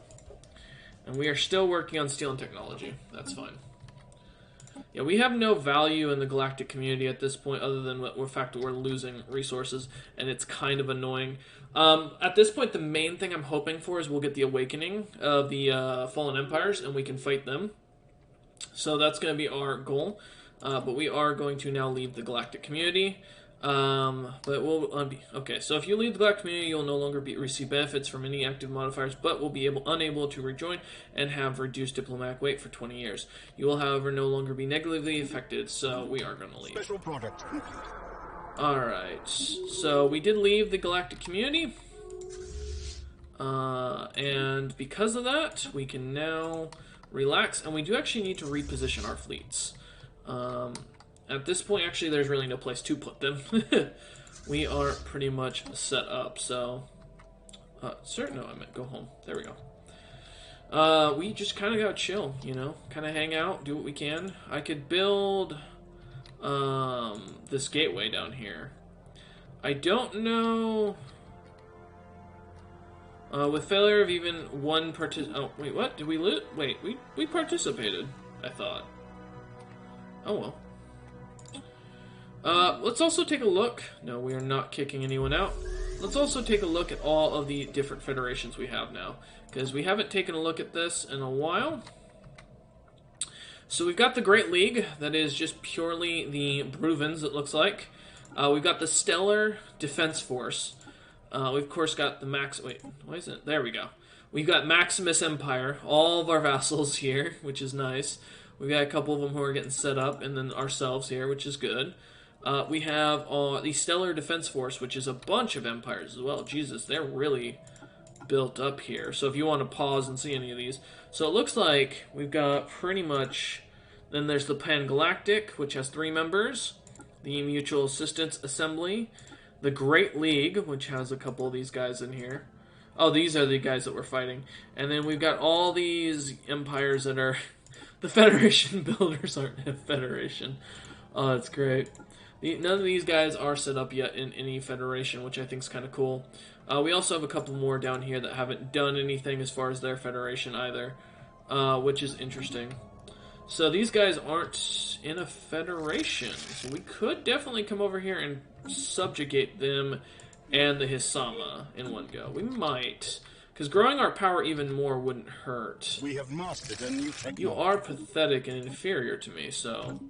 And we are still working on stealing technology. That's fine. Yeah, we have no value in the galactic community at this point, other than the fact that we're losing resources, and it's kind of annoying. At this point, the main thing I'm hoping for is we'll get the awakening of the fallen empires, and we can fight them. So that's going to be our goal. But we are going to now leave the galactic community. But we'll okay. So if you leave the galactic community, you'll no longer receive benefits from any active modifiers, but will be unable to rejoin and have reduced diplomatic weight for 20 years. You will, however, no longer be negatively affected. So we are going to leave. Special product. All right. So we did leave the galactic community. And because of that, we can now relax, and we do actually need to reposition our fleets. At this point, actually, there's really no place to put them. We are pretty much set up, so... no, I meant go home. There we go. We just kind of gotta chill, you know? Kind of hang out, do what we can. I could build this gateway down here. I don't know... with failure of even one oh, wait, what? Did we lose? Wait, we participated, I thought. Oh, well. Let's also take a look. No, we are not kicking anyone out. Let's also take a look at all of the different federations we have now, because we haven't taken a look at this in a while. So we've got the Great League, that is just purely the Bruvens, it looks like. We've got the Stellar Defense Force. We've, of course, got the wait, why isn't it? There we go. We've got Maximus Empire, all of our vassals here, which is nice. We've got a couple of them who are getting set up, and then ourselves here, which is good. We have the Stellar Defense Force, which is a bunch of empires as well. Jesus, they're really built up here. So if you want to pause and see any of these. So it looks like we've got pretty much... Then there's the Pan-Galactic, which has 3 members. The Mutual Assistance Assembly. The Great League, which has a couple of these guys in here. Oh, these are the guys that we're fighting. And then we've got all these empires that are... The Federation builders aren't a Federation. Oh, that's great. None of these guys are set up yet in any Federation, which I think is kind of cool. We also have a couple more down here that haven't done anything as far as their Federation either, which is interesting. So these guys aren't in a Federation, so we could definitely come over here and subjugate them and the Hisama in one go. We might, because growing our power even more wouldn't hurt. We have mastered a new technology. You are pathetic and inferior to me, so...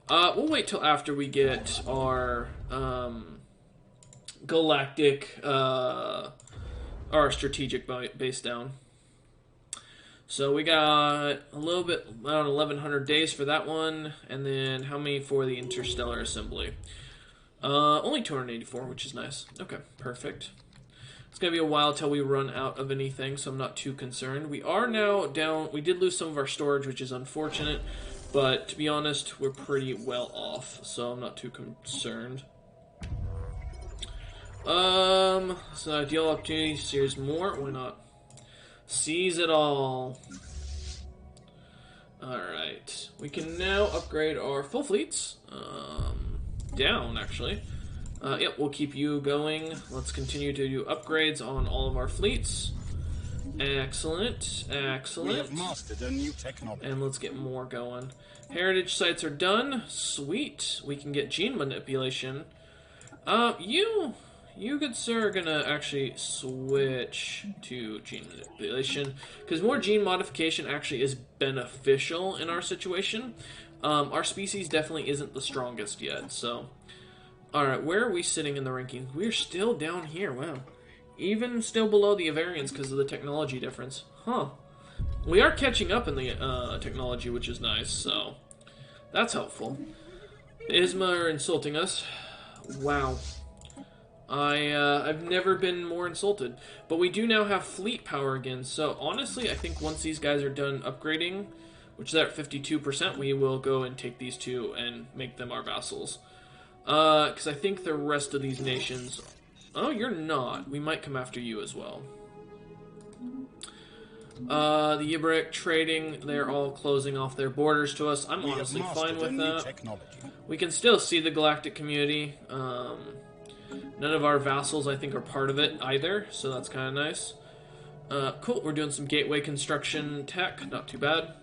we'll wait till after we get our galactic, our strategic base down. So we got a little bit, around 1,100 days for that one, and then how many for the Interstellar Assembly? Only 284, which is nice. Okay, perfect. It's going to be a while till we run out of anything, so I'm not too concerned. We are now down, we did lose some of our storage, which is unfortunate. But, to be honest, we're pretty well off, so I'm not too concerned. So ideal opportunity, here's more, why not? Seize it all. Alright, we can now upgrade our full fleets. Down, actually. Yep, we'll keep you going. Let's continue to do upgrades on all of our fleets. Excellent, excellent. We have mastered a new technology. And let's get more going. Heritage sites are done. Sweet. We can get gene manipulation. You good sir, are gonna actually switch to gene manipulation, because more gene modification actually is beneficial in our situation. Our species definitely isn't the strongest yet, so... Alright, where are we sitting in the rankings? We're still down here, wow. Even still below the Avarians because of the technology difference. Huh. We are catching up in the technology, which is nice, so that's helpful. Isma are insulting us. Wow. I've never been more insulted. But we do now have fleet power again, so honestly, I think once these guys are done upgrading, which is at 52%, we will go and take these two and make them our vassals. Because I think the rest of these nations... Oh, you're not. We might come after you as well. The Yibrik trading, they're all closing off their borders to us. I'm honestly fine with that. We can still see the galactic community. None of our vassals, I think, are part of it either, so that's kind of nice. Cool, we're doing some gateway construction tech, not too bad.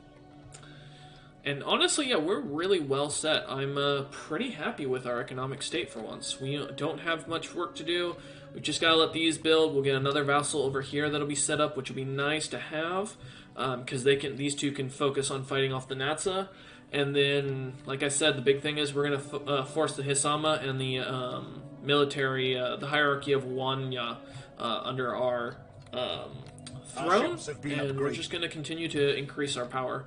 And honestly, yeah, we're really well set. I'm pretty happy with our economic state for once. We don't have much work to do. We just gotta let these build. We'll get another vassal over here that'll be set up, which will be nice to have, because these two can focus on fighting off the Natsa. And then, like I said, the big thing is we're gonna force the Hisama and the military, the hierarchy of Wanya under our throne, and we're just gonna continue to increase our power.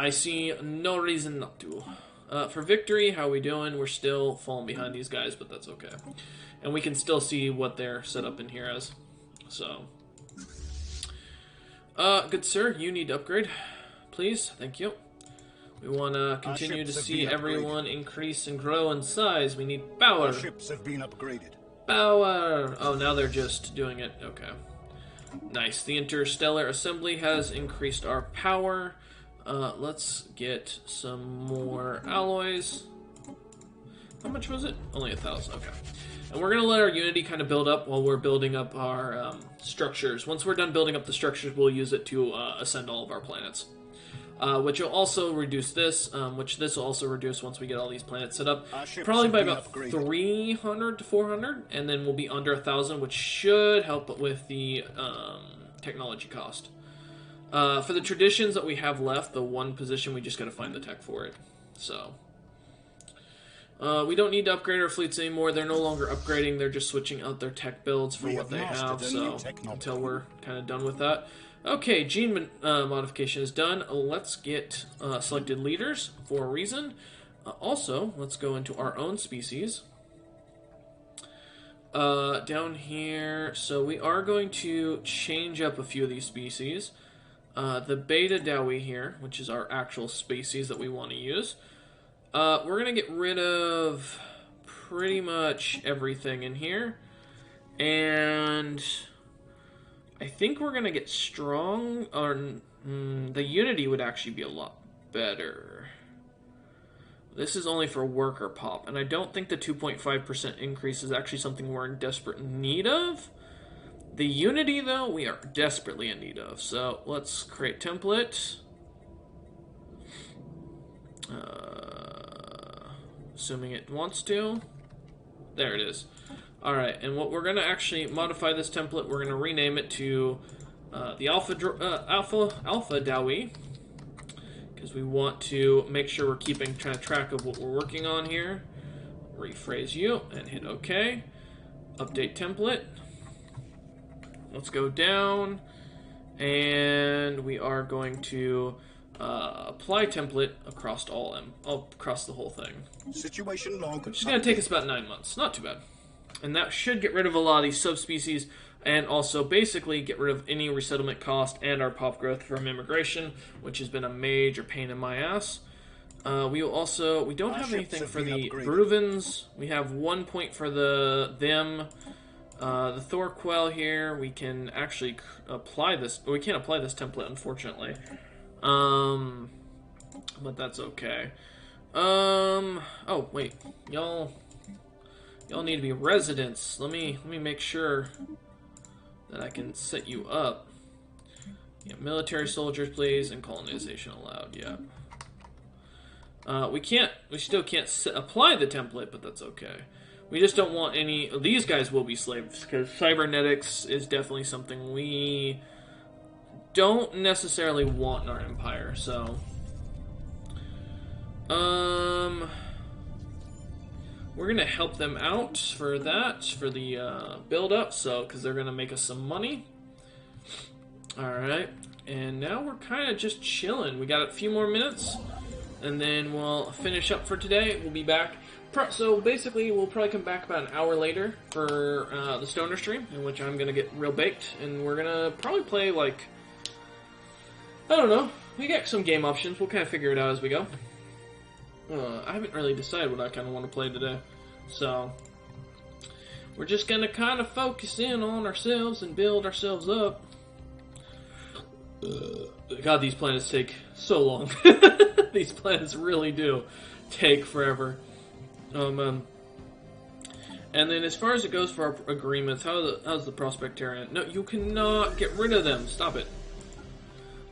I see no reason not to. For victory, how are we doing? We're still falling behind these guys, but that's okay. And we can still see what they're set up in here as. So, Good sir, you need to upgrade. Please, thank you. We want to continue to see everyone increase and grow in size. We need power. Our ships have been upgraded. Power! Oh, now they're just doing it. Okay. Nice. The Interstellar Assembly has increased our power. Let's get some more alloys. How much was it? Only 1,000. Okay. And we're going to let our Unity kind of build up while we're building up our structures. Once we're done building up the structures, we'll use it to ascend all of our planets. Which will also reduce this, which this will also reduce once we get all these planets set up. Probably by about 300 to 400, and then we'll be under 1,000, which should help with the technology cost. For the traditions that we have left, the one position, we just got to find the tech for it. So, we don't need to upgrade our fleets anymore. They're no longer upgrading. They're just switching out their tech builds for what they have. So, until we're kind of done with that. Okay, gene modification is done. Let's get selected leaders for a reason. Also, let's go into our own species. Down here, so we are going to change up a few of these species. The Beta Dowie here, which is our actual species that we want to use. We're going to get rid of pretty much everything in here. And I think we're going to get strong, or the Unity would actually be a lot better. This is only for worker pop, and I don't think the 2.5% increase is actually something we're in desperate need of. The Unity, though, we are desperately in need of. So let's create template. Assuming it wants to. There it is. Alright, and what we're going to actually modify this template, we're going to rename it to the Alpha Dowie, because we want to make sure we're keeping track of what we're working on here. Rephrase you, and hit OK. Update template. Let's go down, and we are going to apply template across across the whole thing. Situation log. Which is going to take us about 9 months. Not too bad. And that should get rid of a lot of these subspecies, and also basically get rid of any resettlement cost and our pop growth from immigration, which has been a major pain in my ass. We don't have anything for the Bruvens. We have 1 point for them. The Thorquell here, we can actually apply this. We can't apply this template, unfortunately. But that's okay. Oh wait, y'all need to be residents. Let me make sure that I can set you up. Yeah, military soldiers, please, and colonization allowed. Yeah. We still can't apply the template, but that's okay. We just don't want any. These guys will be slaves because cybernetics is definitely something we don't necessarily want in our empire. So, we're gonna help them out for that, for the build up. So, because they're gonna make us some money. All right, and now we're kind of just chilling. We got a few more minutes, and then we'll finish up for today. We'll be back. So basically, we'll probably come back about an hour later for the Stoner stream, in which I'm going to get real baked, and we're going to probably play, like, I don't know, we got some game options, we'll kind of figure it out as we go. I haven't really decided what I kind of want to play today, so we're just going to kind of focus in on ourselves and build ourselves up. God, these planets take so long. These planets really do take forever. And then as far as it goes for our agreements, how's the Prospectarian? No, you cannot get rid of them. Stop it.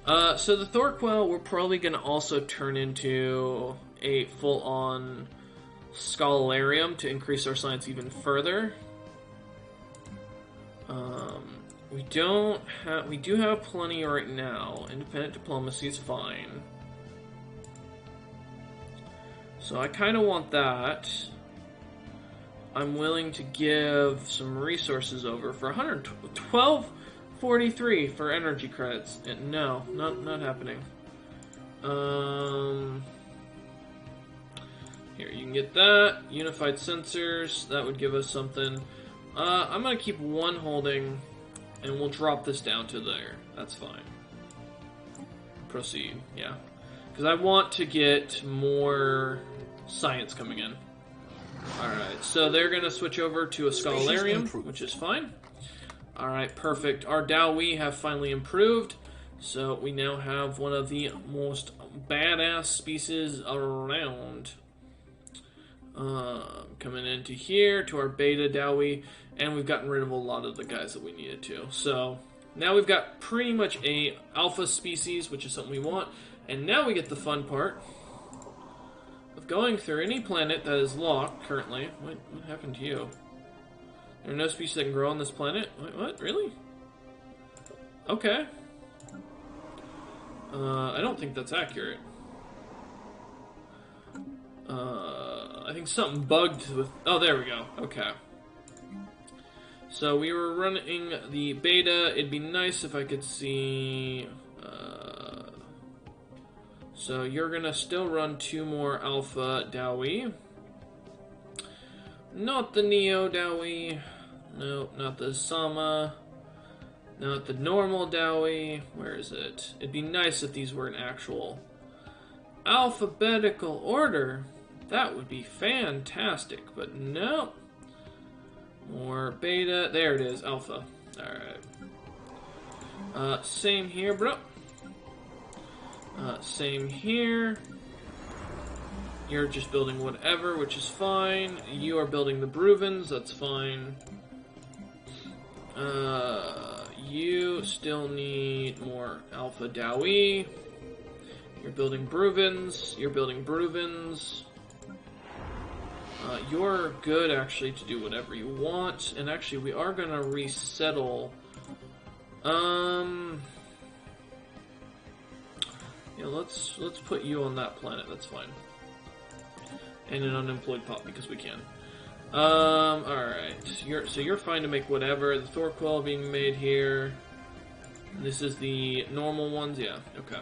So the Thorquell, we're probably going to also turn into a full-on Scholarium to increase our science even further. We do have plenty right now. Independent diplomacy is fine. So I kind of want that. I'm willing to give some resources over for 112.43 for energy credits. No, not happening. Here, you can get that. Unified sensors, that would give us something. I'm going to keep one holding, and we'll drop this down to there. That's fine. proceed, yeah. Because I want to get more science coming in. Alright, so they're going to switch over to a Scholarium, which is fine. Alright, perfect. Our Dawi have finally improved. So we now have one of the most badass species around. Coming into here to our Beta Dawi, and we've gotten rid of a lot of the guys that we needed to. So now we've got pretty much a alpha species, which is something we want. And now we get the fun part of going through any planet that is locked currently. What happened to you? There are no species that can grow on this planet? Wait, what? Really? Okay. I don't think that's accurate. I think something bugged with... Oh, there we go. Okay. So we were running the beta. It'd be nice if I could see... So you're gonna still run 2 more Alpha Dawi. Not the Neo Dawi. No, not the Sama. Not the normal Dawi. Where is it? It'd be nice if these were an actual alphabetical order. That would be fantastic, but no. More Beta. There it is, Alpha. Alright. Same here, bro. Same here. You're just building whatever, which is fine. You are building the Bruvens, that's fine. You still need more Alpha Dawi. You're building Bruvens. You're building Bruvens. You're good, actually, to do whatever you want. And actually, we are going to resettle. Yeah, let's put you on that planet. That's fine. And an unemployed pop because we can. Alright. You're fine to make whatever. The Thorquil being made here. This is the normal ones, yeah, okay.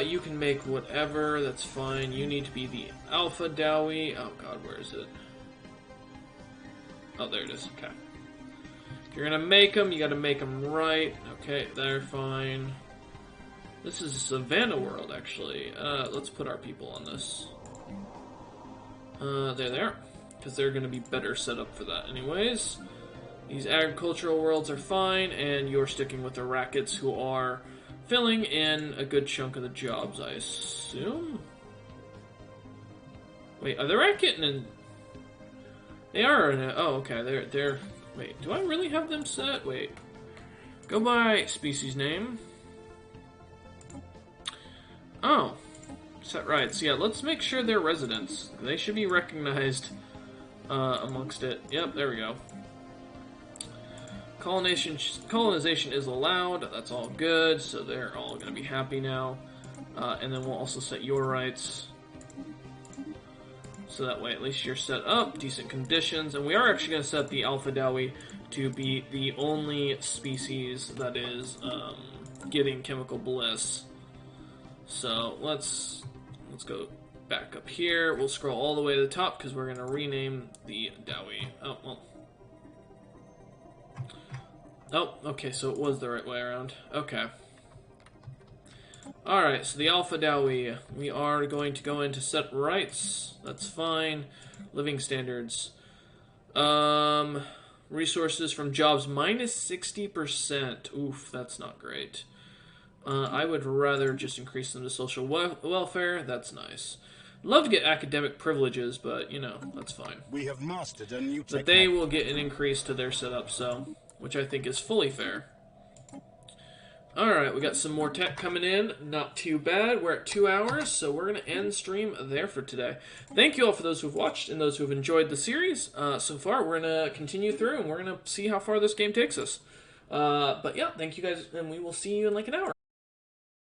You can make whatever, that's fine. You need to be the Alpha Dawi. Oh god, where is it? Oh, there it is, okay. If you're gonna make them, you gotta make them right. Okay, they're fine. This is a Savannah world, actually. Let's put our people on this. There they are. Because they're gonna be better set up for that anyways. These agricultural worlds are fine, and you're sticking with the Rackets, who are filling in a good chunk of the jobs, I assume? Wait, are the Racket in... They are in a... Oh, okay, they're... Wait, do I really have them set? Wait. Go by species name. Oh. Set right. So yeah, let's make sure they're residents. They should be recognized amongst it. Yep, there we go. Colonization is allowed. That's all good. So they're all going to be happy now. And then we'll also set your rights. So that way at least you're set up. Decent conditions. And we are actually going to set the Alpha Dawi to be the only species that is getting chemical bliss. So let's go back up here. We'll scroll all the way to the top because we're going to rename the Dawi. Oh, well. Oh, okay, so it was the right way around. Okay. Alright, so the Alpha Dawi. We are going to go into set rights. That's fine. Living standards. Resources from jobs minus 60%. Oof, that's not great. I would rather just increase them to social welfare. That's nice. Love to get academic privileges, but, you know, that's fine. We have mastered a new technology. But they will get an increase to their setup, so... Which I think is fully fair. Alright, we got some more tech coming in. Not too bad. We're at 2 hours, so we're going to end stream there for today. Thank you all for those who've watched and those who've enjoyed the series. So far, we're going to continue through, and we're going to see how far this game takes us. But yeah, thank you guys, and we will see you in like an hour.